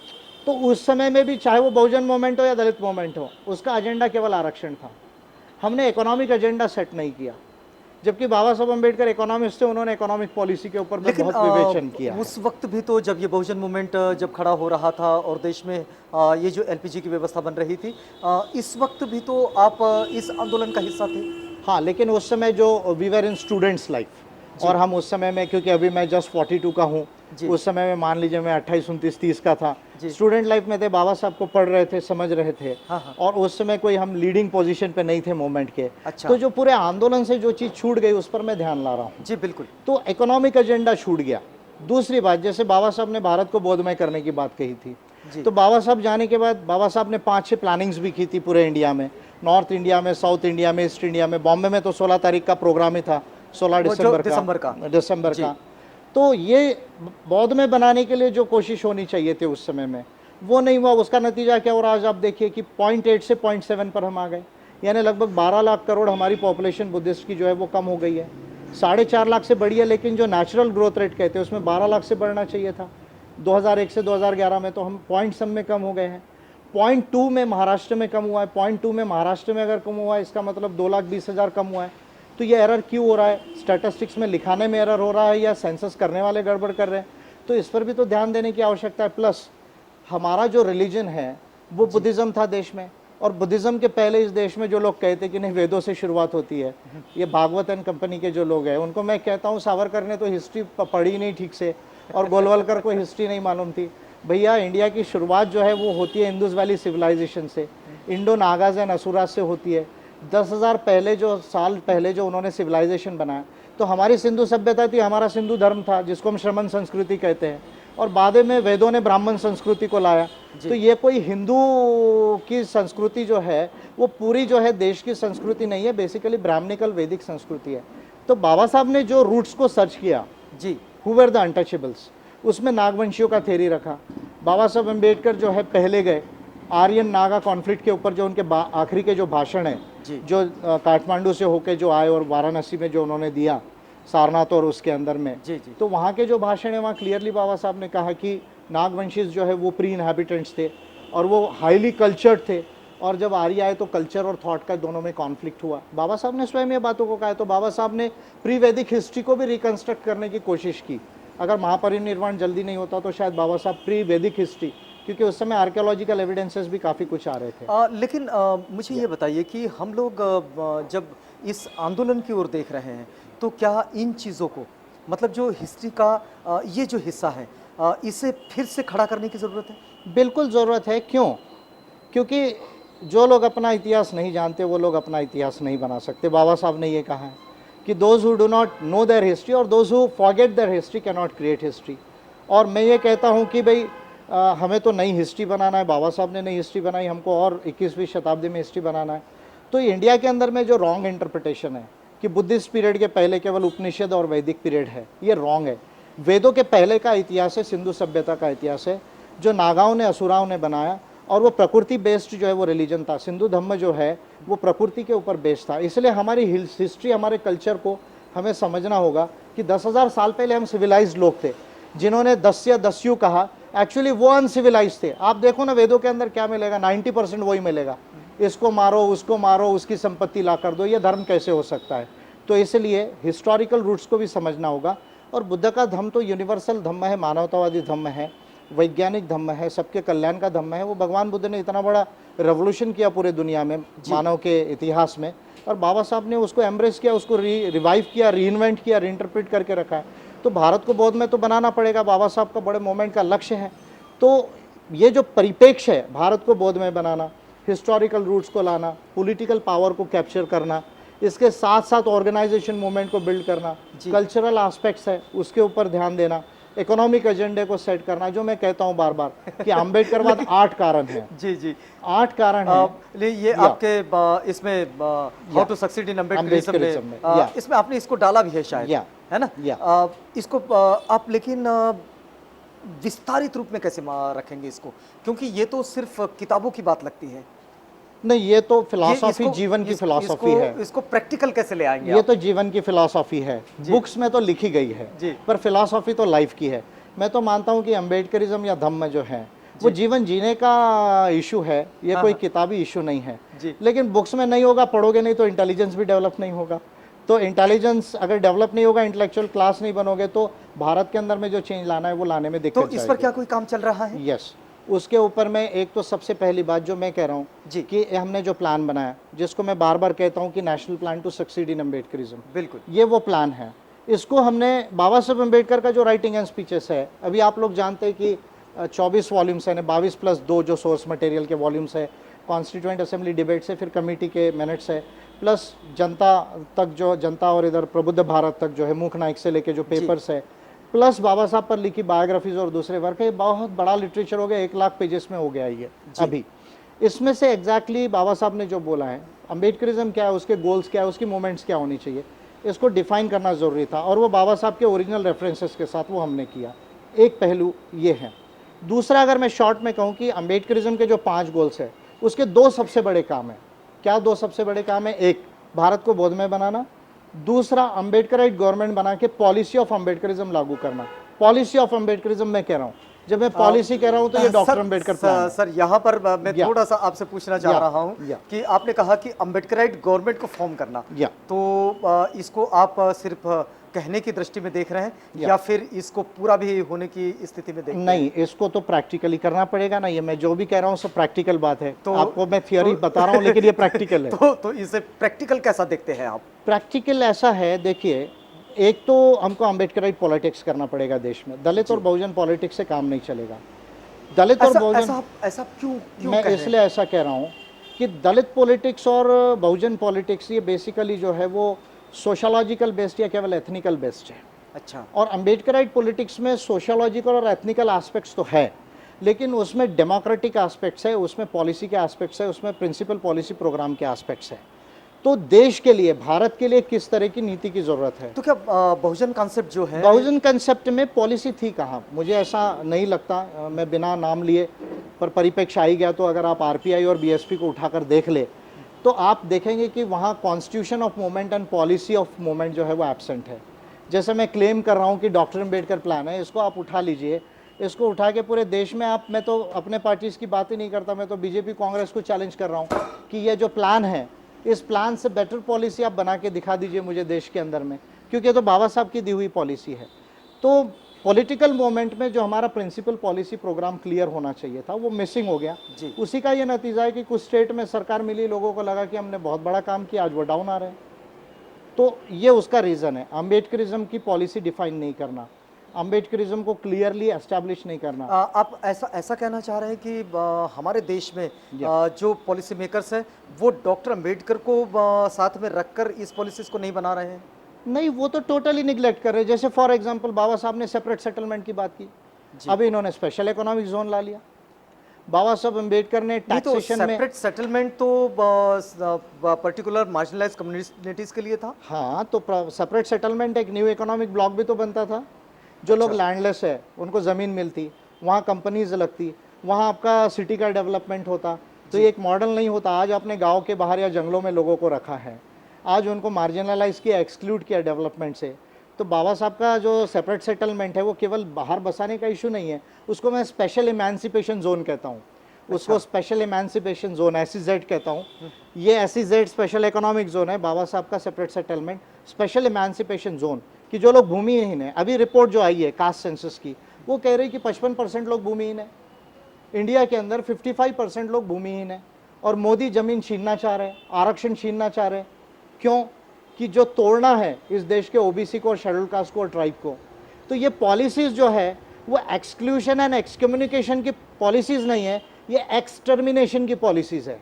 तो उस समय में भी चाहे वो बहुजन मूवमेंट हो या दलित मूवमेंट हो, उसका एजेंडा केवल आरक्षण था। हमने इकोनॉमिक एजेंडा सेट नहीं किया, जबकि बाबा साहब अम्बेडकर इकोनॉमिस्ट थे, उन्होंने इकोनॉमिक पॉलिसी के ऊपर भी बहुत विवेचन किया है। उस वक्त भी तो जब ये बहुजन मूवमेंट जब खड़ा हो रहा था और देश में ये जो एलपीजी की व्यवस्था बन रही थी, इस वक्त भी तो आप इस आंदोलन का हिस्सा थे। हाँ, लेकिन उस समय जो we were in students life, और हम उस समय में, क्योंकि अभी मैं जस्ट 42 का हूँ, उस समय में मान लीजिए मैं 28, 29, 30 का था, स्टूडेंट लाइफ में थे, बाबा साहब को पढ़ रहे थे, समझ रहे थे। हाँ। और उस समय कोई हम लीडिंग पोजीशन पे नहीं थे मूवमेंट के। अच्छा। तो जो पूरे आंदोलन से जो चीज़ छूट गई उस पर मैं ध्यान ला रहा हूँ। जी बिल्कुल। तो इकोनॉमिक एजेंडा छूट गया। दूसरी बात, जैसे बाबा साहब ने भारत को बोधमय करने की बात कही थी, तो बाबा साहब जाने के बाद बाबा साहब ने 5-6 प्लानिंग्स भी की थी पूरे इंडिया में, नॉर्थ इंडिया में, साउथ इंडिया में, ईस्ट इंडिया में। बॉम्बे में तो 16 तारीख का प्रोग्राम ही था, 16 दिसंबर का। तो ये बौद्ध में बनाने के लिए जो कोशिश होनी चाहिए थी उस समय में, वो नहीं हुआ। उसका नतीजा क्या हो रहा है आज आप देखिए कि 0.8 से 0.7 पर हम आ गए, यानी लगभग 12 लाख करोड़ हमारी पॉपुलेशन बुद्धिस्ट की जो है वो कम हो गई है। 4.5 लाख से बढ़ी है, लेकिन जो नेचुरल ग्रोथ रेट कहते हैं उसमें 12 लाख से बढ़ना चाहिए था। 2001 से 2011 में तो हम पॉइंट सम में कम हो गए हैं। 0.2 में महाराष्ट्र में कम हुआ है। 0.2 में महाराष्ट्र में अगर कम हुआ है, इसका मतलब 2,20,000 कम हुआ है। तो ये एरर क्यों हो रहा है? स्टैटिस्टिक्स में लिखाने में एरर हो रहा है या सेंसस करने वाले गड़बड़ कर रहे हैं? तो इस पर भी तो ध्यान देने की आवश्यकता है। प्लस हमारा जो रिलीजन है वो बुद्धिज़्म था देश में, और बुद्धिज़्म के पहले इस देश में जो लोग कहते कि नहीं वेदों से शुरुआत होती है, ये भागवत एंड कंपनी के जो लोग हैं उनको मैं कहता हूँ सावरकर ने तो हिस्ट्री पढ़ी नहीं ठीक से, और गोलवलकर को हिस्ट्री नहीं मालूम थी। भैया इंडिया की शुरुआत जो है वो होती है इंडस वैली सिविलाइजेशन से, इंडो नागाज एंड असुराज से होती है। 10,000 साल पहले जो उन्होंने सिविलाइजेशन बनाया, तो हमारी सिंधु सभ्यता थी, हमारा सिंधु धर्म था जिसको हम श्रमण संस्कृति कहते हैं, और बाद में वेदों ने ब्राह्मण संस्कृति को लाया। तो ये कोई हिंदू की संस्कृति जो है वो पूरी जो है देश की संस्कृति नहीं है, बेसिकली ब्राह्मणिकल वैदिक संस्कृति है। तो बाबा साहब ने जो रूट्स को सर्च किया, जी हु वर द अनटचेबल्स, उसमें नागवंशियों का थ्योरी रखा। बाबा साहब अम्बेडकर जो है पहले गए आर्यन नागा कॉन्फ्लिक्ट के ऊपर, जो उनके आखिरी के जो भाषण है, जो काठमांडू से होके जो आए और वाराणसी में जो उन्होंने दिया, सारनाथ और उसके अंदर में, तो वहाँ के जो भाषण है वहाँ क्लियरली बाबा साहब ने कहा कि नागवंशीज जो है वो प्री इनहैबिटेंट्स थे और वो हाईली कल्चर्ड थे, और जब आर्य आए तो कल्चर और थॉट का दोनों में कॉन्फ्लिक्ट हुआ। बाबा साहब ने स्वयं ये बातों को कहा। तो बाबा साहब ने प्री वैदिक हिस्ट्री को भी रिकन्स्ट्रक्ट करने की कोशिश की। अगर महापरिनिर्वाण जल्दी नहीं होता तो शायद बाबा साहब प्री वैदिक हिस्ट्री, क्योंकि उस समय आर्कियोलॉजिकल एविडेंसेस भी काफ़ी कुछ आ रहे थे। लेकिन मुझे ये बताइए कि हम लोग जब इस आंदोलन की ओर देख रहे हैं तो क्या इन चीज़ों को, मतलब जो हिस्ट्री का ये जो हिस्सा है, इसे फिर से खड़ा करने की ज़रूरत है? बिल्कुल ज़रूरत है। क्यों? क्योंकि जो लोग अपना इतिहास नहीं जानते वो लोग अपना इतिहास नहीं बना सकते। बाबा साहब ने ये कहा है कि those who do not know their history और those who forget their history can not create history. और मैं ये कहता हूँ कि भाई हमें तो नई हिस्ट्री बनाना है। बाबा साहब ने नई हिस्ट्री बनाई, हमको और 21वीं शताब्दी में हिस्ट्री बनाना है। तो इंडिया के अंदर में जो रॉन्ग इंटरप्रिटेशन है कि बुद्धिस्ट पीरियड के पहले केवल उपनिषद और वैदिक पीरियड है, ये रॉन्ग है। वेदों के पहले का इतिहास है, सिंधु सभ्यता का इतिहास है, जो नागाओं ने असुराओं ने बनाया, और वो प्रकृति बेस्ड जो है वो रिलीजन था। सिंधु धम्म जो है वो प्रकृति के ऊपर बेस्ड था। इसलिए हमारी हिस्ट्री, हमारे कल्चर को हमें समझना होगा कि 10,000 साल पहले हम सिविलाइज्ड लोग थे। जिन्होंने दस्य दस्यु कहा, एक्चुअली वो अनसिविलाइज थे। आप देखो ना वेदों के अंदर क्या मिलेगा, 90% वही मिलेगा, इसको मारो, उसको मारो, उसकी संपत्ति ला कर दो। ये धर्म कैसे हो सकता है? तो इसलिए हिस्टोरिकल रूट्स को भी समझना होगा। और बुद्ध का धम्म तो यूनिवर्सल धम्म है, मानवतावादी धम्म है, वैज्ञानिक धम्म है, सबके कल्याण का धम्म है। वो भगवान बुद्ध ने इतना बड़ा रेवोल्यूशन किया पूरे दुनिया में, मानव के इतिहास में, और बाबा साहब ने उसको एम्ब्रेस किया, उसको रिवाइव किया, रीइन्वेंट किया, रीइंटरप्रेट करके रखा है। तो भारत को बौद्ध में तो बनाना पड़ेगा, बाबा साहब का बड़े मोमेंट का लक्ष्य है। तो ये जो परिप्रेक्ष्य है, भारत को बौद्ध में बनाना, हिस्टोरिकल रूट्स को लाना, पॉलिटिकल पावर को कैप्चर करना, इसके साथ साथ ऑर्गेनाइजेशन मूवमेंट को बिल्ड करना, कल्चरल एस्पेक्ट्स है उसके ऊपर ध्यान देना, इकोनॉमिक एजेंडे को सेट करना। जो मैं कहता हूं बार बार कि अम्बेडकरवाद 8 कारण है। जी 8 कारण है। ये आपके इसमें how to succeed in Ambedkarism में इसमें आपने इसको डाला भी है शायद, है ना? इसको आप लेकिन विस्तारित रूप में कैसे रखेंगे इसको, क्योंकि ये तो सिर्फ किताबों की बात लगती है। नहीं, ये तो फिलॉसफी, जीवन की फिलॉसफी है। इसको प्रैक्टिकल कैसे ले आएंगे ये आप? तो जीवन की फिलॉसफी है, बुक्स में तो लिखी गई है, पर फिलॉसफी तो लाइफ की है। मैं तो मानता हूँ कि अम्बेडकरिज्म या धम्म जो है वो जीवन जीने का इशू है, ये कोई किताबी इशू नहीं है। लेकिन बुक्स में नहीं होगा, पढ़ोगे नहीं तो इंटेलिजेंस भी डेवलप नहीं होगा। तो इंटेलिजेंस अगर डेवलप नहीं होगा, इंटेलेक्चुअल क्लास नहीं बनोगे, तो भारत के अंदर में जो चेंज लाना है वो लाने में दिक्कत तो इस पर क्या कोई काम चल रहा है? यस, उसके ऊपर में एक तो सबसे पहली बात जो मैं कह रहा हूँ कि हमने जो प्लान बनाया, जिसको मैं बार बार कहता हूँ कि national plan to succeed in Ambedkarism, बिल्कुल ये वो प्लान है। इसको हमने बाबा साहब अम्बेडकर का जो राइटिंग एंड स्पीचेस है, अभी आप लोग जानते हैं कि 24 वॉल्यूम्स है, 22+2 जो सोर्स मटेरियल के वॉल्यूम्स है, कॉन्स्टिट्यूएंट असेंबली डिबेट्स है, फिर कमेटी के मिनट्स है, प्लस जनता तक जो जनता और इधर प्रबुद्ध भारत तक जो है मूक नायक से लेके जो पेपर्स है, प्लस बाबा साहब पर लिखी बायोग्राफीज और दूसरे वर्क है। बहुत बड़ा लिटरेचर हो गया, 1 लाख पेजेस में हो गया ये अभी। इसमें से एग्जैक्टली बाबा साहब ने जो बोला है, अम्बेडकरिज्म क्या है, उसके गोल्स क्या है, उसकी मूवमेंट्स क्या होनी चाहिए, इसको डिफाइन करना ज़रूरी था, और वो बाबा साहब के ओरिजिनल रेफरेंसेस के साथ वो हमने किया। एक पहलू ये है। दूसरा, अगर मैं शॉर्ट में कहूँ कि अम्बेडकरिज्म के जो 5 गोल्स है, उसके 2 सबसे बड़े काम है। क्या 2 सबसे बड़े काम है? एक, भारत को बौद्धमय बनाना, दूसरा अम्बेडकराइट गवर्नमेंट बना के पॉलिसी ऑफ अम्बेडकरिज्म लागू करना। पॉलिसी ऑफ अम्बेडकरिज्म मैं कह रहा हूँ, जब मैं पॉलिसी कह रहा हूँ तो ये डॉक्टर अम्बेडकर प्लान है। सर यहाँ पर मैं थोड़ा सा आपसे पूछना चाह रहा हूँ कि आपने कहा कि अम्बेडकराइट गवर्नमेंट को फॉर्म करना, तो इसको आप सिर्फ कहने की दृष्टि में देख रहे हैं या फिर इसको पूरा भी होने की स्थिति में देख रहे हैं? नहीं, इसको तो प्रैक्टिकली करना पड़ेगा ना। ये मैं जो भी कह रहा हूँ सब प्रैक्टिकल बात है। तो आपको मैं थियोरी बता रहा हूँ, लेकिन ये प्रैक्टिकल है। तो इसे प्रैक्टिकल कैसा देखते हैं आप? प्रैक्टिकल ऐसा है, देखिए, एक तो हमको अम्बेडकराइट पॉलिटिक्स करना पड़ेगा देश में। दलित और बहुजन पॉलिटिक्स से काम नहीं चलेगा। दलित और बहुजन ऐसा क्यों मैं इसलिए ऐसा कह रहा हूँ कि दलित पॉलिटिक्स और बहुजन पॉलिटिक्स ये बेसिकली जो है वो सोशोलॉजिकल बेस्ड या केवल एथनिकल बेस्ड है। अच्छा। और अम्बेडकराइट पॉलिटिक्स में सोशोलॉजिकल और एथनिकल एस्पेक्ट्स तो है, लेकिन उसमें डेमोक्रेटिक एस्पेक्ट्स है, उसमें पॉलिसी के एस्पेक्ट्स है, उसमें प्रिंसिपल पॉलिसी प्रोग्राम के एस्पेक्ट्स है। तो देश के लिए, भारत के लिए किस तरह की नीति की जरूरत है। तो क्या बहुजन कॉन्सेप्ट जो है, बहुजन कंसेप्ट में पॉलिसी थी कहाँ? मुझे ऐसा नहीं लगता। मैं बिना नाम लिए पर परिप्रेक्ष्य आ ही गया, तो अगर आप आरपीआई और बीएसपी को उठाकर देख ले तो आप देखेंगे कि वहाँ constitution of movement and policy of movement जो है वो एब्सेंट है। जैसे मैं क्लेम कर रहा हूँ कि डॉक्टर अम्बेडकर प्लान है, इसको आप उठा लीजिए, इसको उठा के पूरे देश में आप, मैं तो अपने पार्टीज की बात ही नहीं करता, मैं तो बीजेपी कांग्रेस को चैलेंज कर रहा हूँ कि ये जो प्लान है, इस प्लान से बेटर पॉलिसी आप बना के दिखा दीजिए मुझे देश के अंदर में, क्योंकि ये तो बाबा साहब की दी हुई पॉलिसी है। तो पॉलिटिकल मूवमेंट में जो हमारा प्रिंसिपल पॉलिसी प्रोग्राम क्लियर होना चाहिए था वो मिसिंग हो गया। उसी का ये नतीजा है कि कुछ स्टेट में सरकार मिली, लोगों को लगा कि हमने बहुत बड़ा काम किया, आज वो डाउन आ रहे हैं। तो ये उसका रीज़न है। अम्बेडकरिज्म की पॉलिसी डिफाइन नहीं करना, अम्बेडकरिज्म को क्लियरली एस्टैब्लिश नहीं करना। आप ऐसा कहना चाह रहे हैं कि हमारे देश में जो पॉलिसी मेकर्स हैं वो डॉक्टर अम्बेडकर को साथ में रखकर इस पॉलिसीज को नहीं बना रहे हैं? नहीं, वो तो टोटली निगलेक्ट कर रहे हैं। जैसे फॉर एग्जांपल बाबा साहब ने सेपरेट सेटलमेंट की बात की, अभी इन्होंने स्पेशल इकोनॉमिक जोन ला लिया। बाबा साहब अम्बेडकर ने टैक्सेशन में सेपरेट सेटलमेंट तो पर्टिकुलर मार्जिनलाइज्ड कम्युनिटीज के लिए था। हाँ, तो सेपरेट सेटलमेंट एक न्यू इकोनॉमिक ब्लॉक भी तो बनता था। जो लोग लैंडलेस है उनको ज़मीन मिलती, वहाँ कंपनीज लगती, वहाँ आपका सिटी का डेवलपमेंट होता। तो ये एक मॉडल नहीं होता। आज आपने गाँव के बाहर या जंगलों में लोगों को रखा है, आज उनको मार्जिनलाइज किया, एक्सक्लूड किया डेवलपमेंट से। तो बाबा साहब का जो सेपरेट सेटलमेंट है वो केवल बाहर बसाने का इशू नहीं है, उसको मैं स्पेशल इमेंसिपेशन जोन कहता हूँ। उसको स्पेशल इमेंसिपेशन जोन SEZ कहता हूँ। ये SEZ स्पेशल इकोनॉमिक जोन है, बाबा साहब का separate settlement special emancipation zone, कि जो लोग भूमिहीन है। अभी रिपोर्ट जो आई है कास्ट सेंसस की, वो कह रही है कि 55% लोग भूमिहीन है। इंडिया के अंदर 55% लोग भूमिहीन है, और मोदी जमीन छीनना चाह रहे हैं, आरक्षण छीनना चाह रहे हैं। क्यों? कि जो तोड़ना है इस देश के OBC को और शेड्यूल कास्ट को और ट्राइब को। तो ये पॉलिसीज़ जो है वो एक्सक्लूशन एंड एक्सकम्युनिकेशन की पॉलिसीज़ नहीं है, ये एक्सटर्मिनेशन की पॉलिसीज़ है।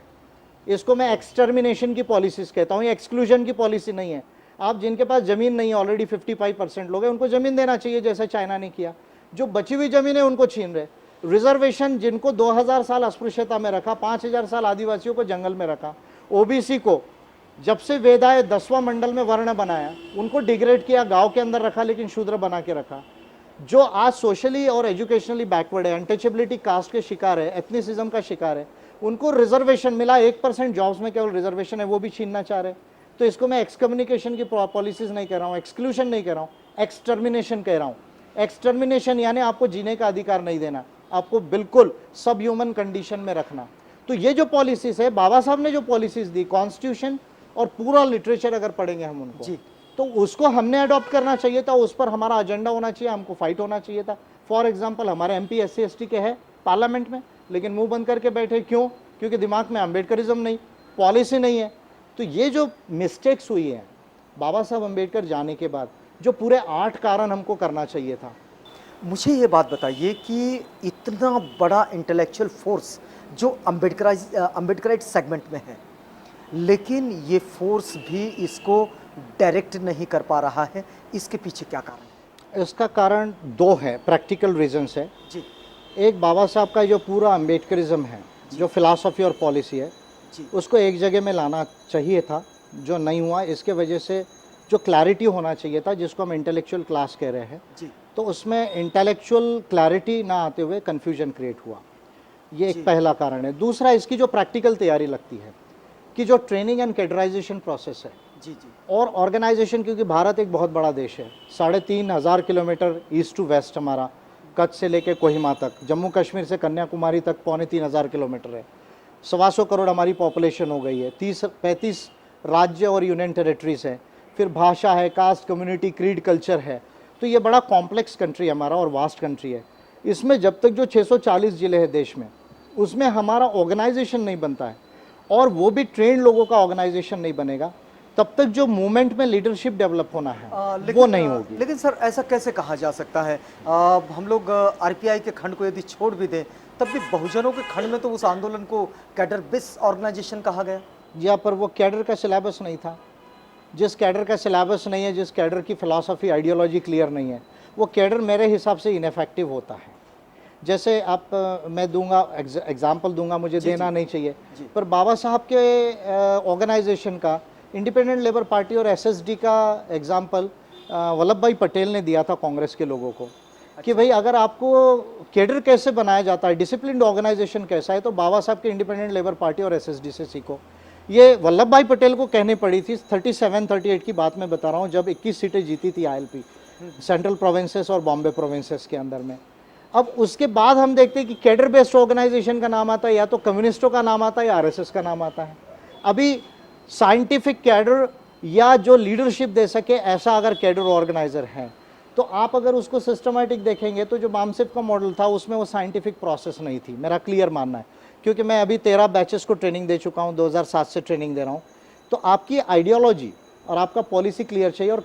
इसको मैं एक्सटर्मिनेशन की पॉलिसीज़ कहता हूँ, ये एक्सक्लूजन की पॉलिसी नहीं है। आप जिनके पास ज़मीन नहीं है, ऑलरेडी 55% लोग हैं, उनको ज़मीन देना चाहिए जैसा चाइना ने किया। जो बची हुई ज़मीन है उनको छीन रहे। रिजर्वेशन जिनको 2000 साल अस्पृश्यता में रखा, 5000 साल आदिवासियों को जंगल में रखा, OBC को जब से वेदाए 10वां मंडल में वर्ण बनाया, उनको डिग्रेड किया, गांव के अंदर रखा लेकिन शूद्र बना के रखा। जो आज सोशली और एजुकेशनली बैकवर्ड है, अनटचेबिलिटी कास्ट के शिकार है, एथनिसिज्म का शिकार है, उनको रिजर्वेशन मिला, 1% जॉब्स में केवल रिजर्वेशन है, वो भी छीनना चाह रहे। तो इसको मैं एक्सकम्युनिकेशन की पॉलिसीज नहीं कह रहा हूँ, एक्सक्लूशन नहीं कह रहा हूँ, एक्सटर्मिनेशन कह रहा हूँ। एक्सटर्मिनेशन यानी आपको जीने का अधिकार नहीं देना, आपको बिल्कुल सब ह्यूमन कंडीशन में रखना। तो ये जो पॉलिसीज है, बाबा साहब ने जो पॉलिसीज दी, कॉन्स्टिट्यूशन और पूरा लिटरेचर अगर पढ़ेंगे हम उनको जी, तो उसको हमने अडॉप्ट करना चाहिए था, उस पर हमारा एजेंडा होना चाहिए, हमको फाइट होना चाहिए था। फॉर एग्जांपल हमारे एमपी SC ST के हैं पार्लियामेंट में, लेकिन मुंह बंद करके बैठे, क्यों? क्योंकि दिमाग में अम्बेडकरिज्म नहीं, पॉलिसी नहीं है। तो ये जो मिस्टेक्स हुई है बाबा साहब अम्बेडकर जाने के बाद, जो पूरे 8 कारण हमको करना चाहिए था। मुझे ये बात बताइए कि इतना बड़ा इंटेलेक्चुअल फोर्स जो अम्बेडकराइट सेगमेंट में है, लेकिन ये फोर्स भी इसको डायरेक्ट नहीं कर पा रहा है, इसके पीछे क्या कारण है? इसका कारण 2 है, प्रैक्टिकल रीजंस है जी एक, बाबा साहब का जो पूरा अम्बेडकरिज्म है, जो फिलॉसफी और पॉलिसी है, जी उसको एक जगह में लाना चाहिए था, जो नहीं हुआ। इसके वजह से जो क्लैरिटी होना चाहिए था, जिसको हम इंटेलेक्चुअल क्लास कह रहे हैं, जी तो उसमें इंटेलेक्चुअल क्लैरिटी ना आते हुए कन्फ्यूजन क्रिएट हुआ। ये एक पहला कारण है। दूसरा, इसकी जो प्रैक्टिकल तैयारी लगती है कि जो ट्रेनिंग एंड कैडराइजेशन प्रोसेस है जी जी और ऑर्गेनाइजेशन, क्योंकि भारत एक बहुत बड़ा देश है, 3,500 किलोमीटर ईस्ट टू वेस्ट हमारा, कच्छ से लेके कोहिमा तक, जम्मू कश्मीर से कन्याकुमारी तक 3,500 किलोमीटर है, 125 करोड़ हमारी पॉपुलेशन हो गई है, 35 राज्य और यूनियन टेरिटरीज है, फिर भाषा है, कास्ट, कम्युनिटी, क्रीड, कल्चर है। तो ये बड़ा कॉम्प्लेक्स कंट्री हमारा और वास्ट कंट्री है। इसमें जब तक जो 640 ज़िले हैं देश में, उसमें हमारा ऑर्गेनाइजेशन नहीं बनता है, और वो भी ट्रेंड लोगों का ऑर्गेनाइजेशन नहीं बनेगा, तब तक जो मूवमेंट में लीडरशिप डेवलप होना है वो नहीं होगी। लेकिन सर, ऐसा कैसे कहा जा सकता है? हम लोग RPI के खंड को यदि छोड़ भी दें, तब भी बहुजनों के खंड में तो उस आंदोलन को कैडर बेस ऑर्गेनाइजेशन कहा गया। या पर वो कैडर का सिलेबस नहीं था। जिस कैडर का सिलेबस नहीं है, जिस कैडर की फिलॉसफी, आइडियोलॉजी क्लियर नहीं है, वो कैडर मेरे हिसाब से इनफेक्टिव होता है। जैसे आप मैं दूंगा एग्जाम्पल दूंगा, मुझे देना नहीं चाहिए, पर बाबा साहब के ऑर्गेनाइजेशन का, इंडिपेंडेंट लेबर पार्टी और SSD का एग्जाम्पल वल्लभ भाई पटेल ने दिया था कांग्रेस के लोगों को। कि भाई अगर आपको कैडर कैसे बनाया जाता है, डिसिप्लिन्ड ऑर्गेनाइजेशन कैसा है, तो बाबा साहब के इंडिपेंडेंट लेबर पार्टी और SSD से सीखो। ये वल्लभ भाई पटेल को कहनी पड़ी थी, 37-38 की बात मैं बता रहा हूँ, जब 21 सीटें जीती थी ILP, सेंट्रल प्रोविंसेस और बॉम्बे प्रोविंसेस के अंदर में। अब उसके बाद हम देखते हैं कि कैडर बेस्ड ऑर्गेनाइजेशन का नाम आता है, या तो कम्युनिस्टों का नाम आता है या RSS का नाम आता है। अभी साइंटिफिक कैडर या जो लीडरशिप दे सके, ऐसा अगर कैडर ऑर्गेनाइजर है, तो आप अगर उसको सिस्टमेटिक देखेंगे, तो जो मामसिफ का मॉडल था उसमें वो साइंटिफिक प्रोसेस नहीं थी, मेरा क्लियर मानना है। क्योंकि मैं अभी 13 बैचेस को ट्रेनिंग दे चुका हूँ, 2007 से ट्रेनिंग दे रहा हूँ। तो आपकी आइडियोलॉजी और आपका पॉलिसी क्लियर चाहिए, और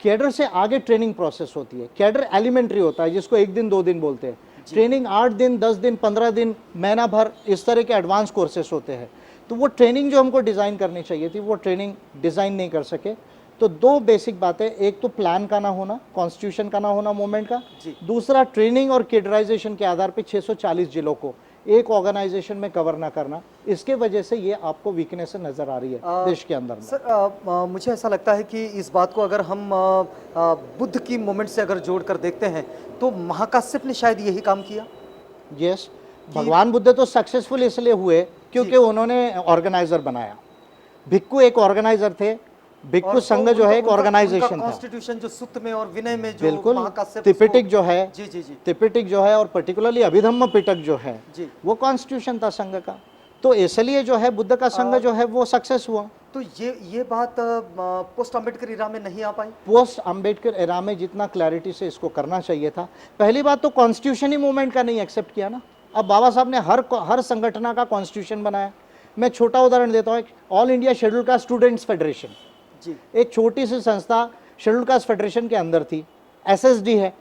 कैडर से आगे ट्रेनिंग प्रोसेस होती है। कैडर एलिमेंट्री होता है, जिसको 1 दिन 2 दिन बोलते हैं। ट्रेनिंग 8 दिन, 10 दिन, 15 दिन, महीना भर, इस तरह के एडवांस कोर्सेस होते हैं। तो वो ट्रेनिंग जो हमको डिज़ाइन करनी चाहिए थी, वो ट्रेनिंग डिज़ाइन नहीं कर सके। तो 2 बेसिक बातें, एक तो प्लान का ना होना, कॉन्स्टिट्यूशन का ना होना मूवमेंट का, दूसरा ट्रेनिंग और कैडराइजेशन के आधार पर 640 जिलों को एक ऑर्गेनाइजेशन में कवर ना करना। इसके वजह से ये आपको वीकनेस नजर आ रही है देश के अंदर में। सर, मुझे ऐसा लगता है कि इस बात को अगर हम बुद्ध की मूवमेंट से अगर जोड़कर देखते हैं, तो महाकाश्यप ने शायद यही काम किया। यस, भगवान बुद्ध तो सक्सेसफुल इसलिए हुए क्योंकि उन्होंने ऑर्गेनाइजर बनाया। भिक्खु एक ऑर्गेनाइजर थे, भिक्खु संघ जो है एक ऑर्गेनाइजेशन था। कॉन्स्टिट्यूशन जो सूत्र में और विनय में जो बिल्कुल, महाकाश्यप त्रिपिटक जो है, जी जी जी, त्रिपिटक जो है, और पर्टिकुलरली अभिधम्म पिटक जो है, जी, वो कॉन्स्टिट्यूशन था संघ का। तो इसलिए जो है बुद्ध का संघ जो है वो सक्सेस हुआ। तो ये बात पोस्ट अम्बेडकर इरा में नहीं आ पाई। पोस्ट अम्बेडकर एरा में जितना क्लैरिटी से इसको करना चाहिए था। पहली बात तो कॉन्स्टिट्यूशन ही मूवमेंट का नहीं एक्सेप्ट किया ना। अब बाबा साहब ने हर संगठन का कॉन्स्टिट्यूशन बनाया। मैं छोटा उदाहरण देता हूँ, all India scheduled caste students federation, जी, एक छोटी सी संस्था शेड्यूल कास्ट फेडरेशन के अंदर थी। SSD है,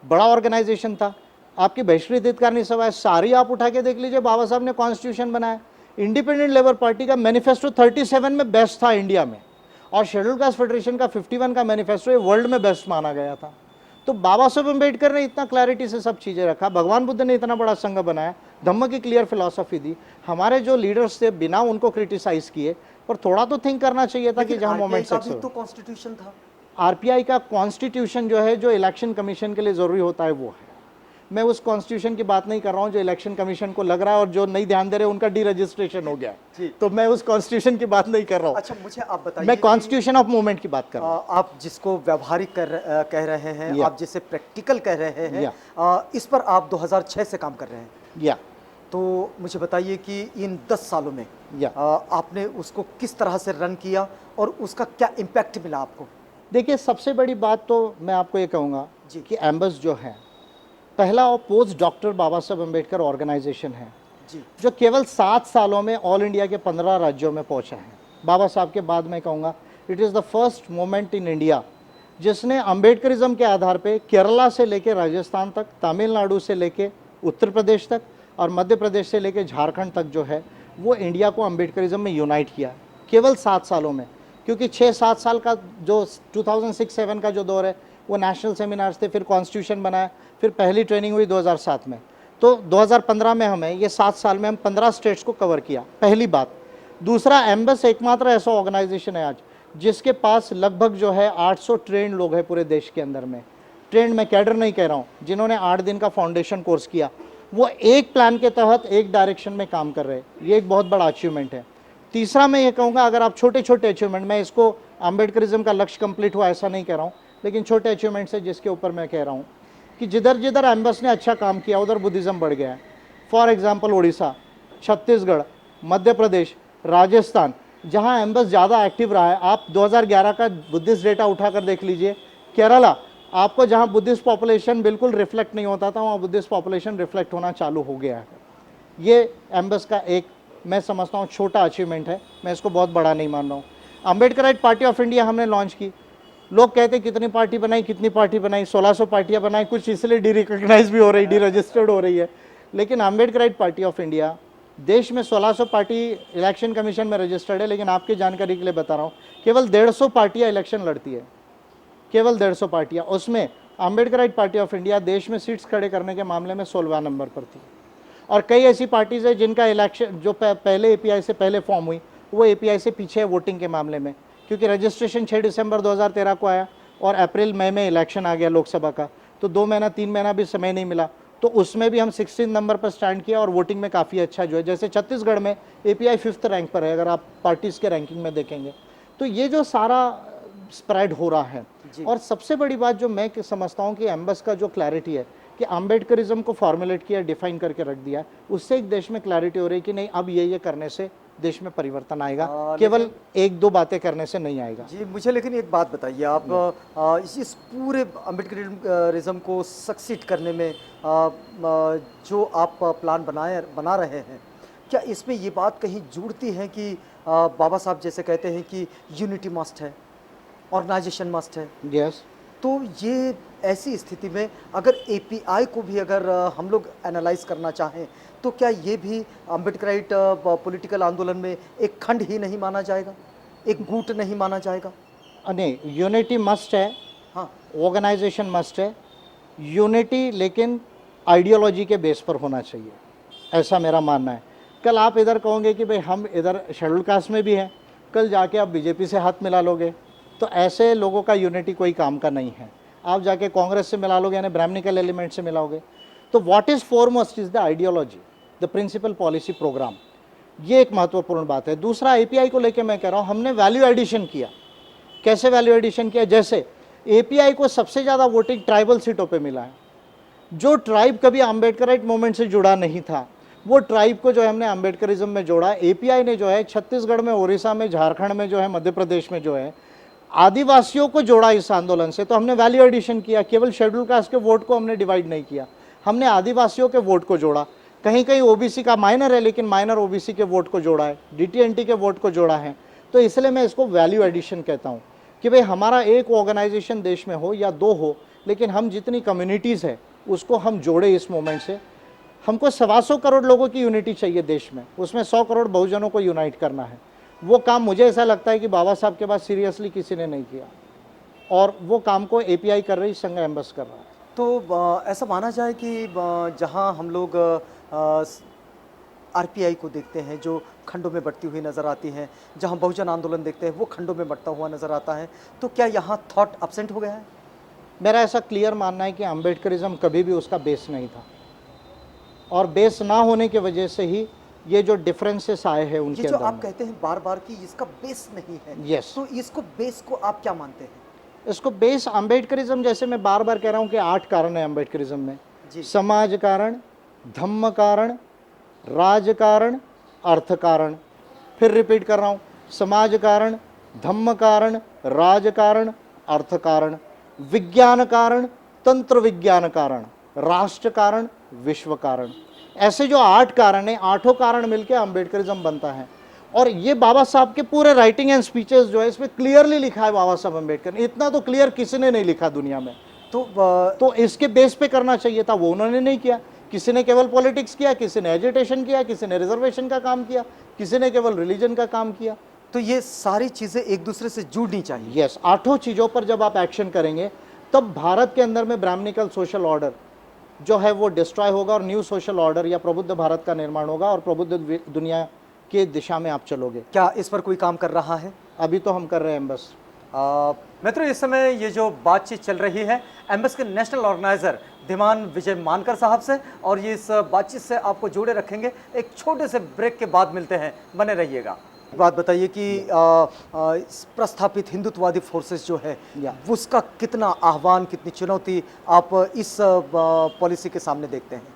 बड़ा ऑर्गेनाइजेशन था। आपकी बहिष्कृत हितकारिणी सभा है, सारी आप उठा के देख लीजिए, बाबा साहब ने कॉन्स्टिट्यूशन बनाया। इंडिपेंडेंट लेबर पार्टी का मैनिफेस्टो 37 में बेस्ट था इंडिया में, और शेड्यूल कास्ट फेडरेशन का 51 का मैनिफेस्टो वर्ल्ड में बेस्ट माना गया था। तो बाबा साहब अम्बेडकर ने इतना क्लैरिटी से सब चीज़ें रखा, भगवान बुद्ध ने इतना बड़ा संघ बनाया, धम्म की क्लियर फिलॉसफी दी, हमारे जो लीडर्स थे बिना उनको क्रिटिसाइज किए, पर थोड़ा तो थिंक करना चाहिए था कि जहां मोमेंट तो कॉन्स्टिट्यूशन था। आरपीआई का कॉन्स्टिट्यूशन जो है, जो इलेक्शन कमीशन के लिए जरूरी होता है वो है। मैं उस कॉन्स्टिट्यूशन की बात नहीं कर रहा हूं जो इलेक्शन कमीशन को लग रहा है और जो नहीं ध्यान दे रहे उनका डी रजिस्ट्रेशन हो गया है, तो मैं उस कॉन्स्टिट्यूशन की बात नहीं कर रहा हूं। अच्छा, मुझे आप बताइए, मैं कॉन्स्टिट्यूशन ऑफ मूवमेंट की बात कर रहा हूं। आप जिसको व्यवहारिक कह रहे हैं, आप जिसे प्रैक्टिकल कह रहे हैं, इस पर आप 2006 से काम कर रहे हैं। तो मुझे बताइए कि इन 10 सालों में आपने उसको किस तरह से रन किया और उसका क्या इम्पैक्ट मिला आपको? देखिए, सबसे बड़ी बात तो मैं आपको ये कहूँगा कि एम्बस जो है पहला और पोस्ट डॉक्टर बाबा साहब अम्बेडकर ऑर्गेनाइजेशन है जो केवल 7 सालों में ऑल इंडिया के 15 राज्यों में पहुंचा है। बाबा साहब के बाद मैं कहूँगा it is the first movement in India जिसने अम्बेडकरिज्म के आधार पे केरला से लेके राजस्थान तक, तमिलनाडु से लेके उत्तर प्रदेश तक और मध्य प्रदेश से लेके झारखंड तक जो है वो इंडिया को अम्बेडकरिज्म में यूनाइट किया केवल 7 सालों में। क्योंकि 6-7 साल का जो 2006-7 का जो दौर है वो नेशनल सेमिनार्स थे, फिर कॉन्स्टिट्यूशन बनाया, फिर पहली ट्रेनिंग हुई 2007 में, तो 2015 में हमें ये 7 साल में हम 15 स्टेट्स को कवर किया, पहली बात। दूसरा, एम्बस एकमात्र ऐसा ऑर्गेनाइजेशन है आज जिसके पास लगभग जो है 800 ट्रेंड लोग हैं पूरे देश के अंदर में। ट्रेंड मैं कैडर नहीं कह रहा हूँ, जिन्होंने 8 दिन का फाउंडेशन कोर्स किया, वो एक प्लान के तहत एक डायरेक्शन में काम कर रहे हैं। ये एक बहुत बड़ा अचीवमेंट है। तीसरा, मैं ये कहूँगा अगर आप छोटे छोटे अचीवमेंट, मैं इसको अम्बेडकरिज्म का लक्ष्य कंप्लीट हुआ ऐसा नहीं कह रहा हूँ, लेकिन छोटे अचीवमेंट्स है जिसके ऊपर मैं कह रहा हूँ कि जिधर जिधर एम्बस ने अच्छा काम किया उधर बुद्धिज़्म बढ़ गया है। फॉर एग्जांपल उड़ीसा, छत्तीसगढ़, मध्य प्रदेश, राजस्थान, जहाँ एम्बस ज़्यादा एक्टिव रहा है। आप 2011 का बुद्धिस्ट डेटा उठाकर देख लीजिए। केरला, आपको जहाँ बुद्धिस्ट पॉपुलेशन बिल्कुल रिफ्लेक्ट नहीं होता था वहाँ बुद्धिस्ट पॉपुलेशन रिफ्लेक्ट होना चालू हो गया है। ये एम्बस का एक मैं समझता हूँ छोटा अचीवमेंट है, मैं इसको बहुत बड़ा नहीं मान रहा हूँ। अम्बेडकराइट पार्टी ऑफ इंडिया हमने लॉन्च की। लोग कहते कितनी पार्टी बनाई, कितनी पार्टी बनाई, 1600 पार्टियां बनाई, कुछ इसलिए डी रिकॉग्नाइज भी हो रही, डी रजिस्टर्ड हो रही है। लेकिन अम्बेडकराइट पार्टी ऑफ इंडिया देश में 1600 पार्टी इलेक्शन कमीशन में रजिस्टर्ड है, लेकिन आपकी जानकारी के लिए बता रहा हूँ केवल 150 पार्टियाँ इलेक्शन लड़ती है, केवल 150 पार्टियाँ। उसमें अम्बेडकराइट पार्टी ऑफ इंडिया देश में सीट्स खड़े करने के मामले में 16वां नंबर पर थी। और कई ऐसी पार्टीज़ है जिनका इलेक्शन जो पहले एपीआई से पहले फॉर्म हुई वो एपीआई से पीछे है वोटिंग के मामले में, क्योंकि रजिस्ट्रेशन 6 दिसंबर 2013 को आया और अप्रैल मई में इलेक्शन आ गया लोकसभा का, तो 2 महीना 3 महीना भी समय नहीं मिला। तो उसमें भी हम 16 नंबर पर स्टैंड किया और वोटिंग में काफ़ी अच्छा जो है। जैसे छत्तीसगढ़ में एपीआई 5th रैंक पर है अगर आप पार्टीज़ के रैंकिंग में देखेंगे। तो ये जो सारा स्प्रेड हो रहा है, और सबसे बड़ी बात जो मैं समझता हूँ कि एम्बस का जो क्लैरिटी है कि अम्बेडकरिज्म को फॉर्मुलेट किया, डिफाइन करके रख दिया, उससे एक देश में क्लैरिटी हो रही है कि नहीं अब ये करने से देश में परिवर्तन आएगा, केवल 1-2 बातें करने से नहीं आएगा। जी, मुझे लेकिन एक बात बताइए, आप इस पूरे अम्बेडकरिज्म को सक्सीड करने में जो आप प्लान बना रहे हैं, क्या इसमें ये बात कहीं जुड़ती है कि बाबा साहब जैसे कहते हैं कि यूनिटी मस्ट है, ऑर्गेनाइजेशन मस्ट है? यस। तो ये ऐसी स्थिति में अगर एपीआई को भी अगर हम लोग एनालाइज करना चाहें तो क्या ये भी अम्बेडकराइट पॉलिटिकल आंदोलन में एक खंड ही नहीं माना जाएगा, एक गुट नहीं माना जाएगा? नहीं, यूनिटी मस्ट है, हाँ, ऑर्गेनाइजेशन मस्ट है, यूनिटी लेकिन आइडियोलॉजी के बेस पर होना चाहिए, ऐसा मेरा मानना है। कल आप इधर कहोगे कि भाई हम इधर शेड्यूल कास्ट में भी हैं, कल जाके आप बीजेपी से हाथ मिला लोगे, तो ऐसे लोगों का यूनिटी कोई काम का नहीं है। आप जाके कांग्रेस से मिला लोगे यानी ब्राह्मणिकल एलिमेंट से मिलाओगे। तो what is foremost is the ideology, the principle policy programme, ये एक महत्वपूर्ण बात है। दूसरा, एपीआई को लेके मैं कह रहा हूँ हमने वैल्यू एडिशन किया। कैसे वैल्यू एडिशन किया? जैसे एपीआई को सबसे ज़्यादा वोटिंग ट्राइबल सीटों पे मिला है। जो ट्राइब कभी अम्बेडकराइट मूवमेंट से जुड़ा नहीं था वो ट्राइब को जो है हमने अम्बेडकरिज्म में जोड़ा। एपीआई ने जो है छत्तीसगढ़ में, उड़ीसा में, झारखंड में जो है, मध्य प्रदेश में जो है आदिवासियों को जोड़ा इस आंदोलन से। तो हमने वैल्यू एडिशन किया, केवल शेड्यूल कास्ट के वोट को हमने डिवाइड नहीं किया, हमने आदिवासियों के वोट को जोड़ा। कहीं कहीं ओबीसी का माइनर है लेकिन माइनर ओबीसी के वोट को जोड़ा है, डीटीएनटी के वोट को जोड़ा है। तो इसलिए मैं इसको वैल्यू एडिशन कहता हूँ कि भाई हमारा एक ऑर्गेनाइजेशन देश में हो या 2 हो, लेकिन हम जितनी कम्युनिटीज़ है उसको हम जोड़े इस मूवमेंट से। हमको 125 करोड़ लोगों की यूनिटी चाहिए देश में, उसमें 100 करोड़ बहुजनों को यूनाइट करना है। वो काम मुझे ऐसा लगता है कि बाबा साहब के बाद सीरियसली किसी ने नहीं किया। और वो काम को एपीआई कर रही संघ एम्बस कर रहा है। तो ऐसा माना जाए कि जहां हम लोग आरपीआई को देखते हैं जो खंडों में बढ़ती हुई नज़र आती हैं, जहां बहुजन आंदोलन देखते हैं वो खंडों में बढ़ता हुआ नज़र आता है, तो क्या यहाँ थॉट एब्सेंट हो गया है? मेरा ऐसा क्लियर मानना है कि अम्बेडकरिज्म कभी भी उसका बेस नहीं था, और बेस ना होने की वजह से ही ये जो डिफरेंसेस आए हैं उनके ये जो अंदर आप में। कहते हैं बार बार कि इसका बेस नहीं है, Yes. तो इसको बेस को आप क्या मानते हैं? इसको बेस अम्बेडकरिज्म, जैसे मैं बार बार कह रहा हूँ कि 8 कारण है अम्बेडकरिज्म में। जी। समाज कारण, धम्म कारण, राज कारण, अर्थ कारण। फिर रिपीट कर रहा हूँ, समाज कारण, धम्म कारण, राज कारण, अर्थ कारण, विज्ञान कारण, तंत्र विज्ञान कारण, राष्ट्र कारण, विश्व कारण। ऐसे जो 8 कारण है, 8 कारण मिलकर अम्बेडकरिज्म बनता है। और ये बाबा साहब के पूरे राइटिंग एंड स्पीचेस जो है इसमें क्लियरली लिखा है बाबा साहब अम्बेडकर ने। इतना तो क्लियर किसी ने नहीं लिखा दुनिया में। तो इसके बेस पे करना चाहिए था, वो उन्होंने नहीं किया। किसी ने केवल पॉलिटिक्स किया, किसी ने एजुटेशन किया, किसी ने रिजर्वेशन का काम किया, किसी ने केवल रिलीजन का काम किया। तो ये सारी चीज़ें एक दूसरे से जुड़नी चाहिए। यस, 8 चीज़ों पर जब आप एक्शन करेंगे तब भारत के अंदर में ब्राह्मणिकल सोशल ऑर्डर जो है वो डिस्ट्रॉय होगा और न्यू सोशल ऑर्डर या प्रबुद्ध भारत का निर्माण होगा और प्रबुद्ध दुनिया के दिशा में आप चलोगे। क्या इस पर कोई काम कर रहा है? अभी तो हम कर रहे हैं बस। मित्रों, इस समय ये जो बातचीत चल रही है एम्बस के नेशनल ऑर्गेनाइजर धीमान विजय मानकर साहब से, और ये इस बातचीत से आपको जोड़े रखेंगे। एक छोटे से ब्रेक के बाद मिलते हैं, बने रहिएगा। बात बताइए कि प्रस्थापित हिंदुत्ववादी फोर्सेस जो है उसका कितना आह्वान, कितनी चुनौती आप इस पॉलिसी के सामने देखते हैं?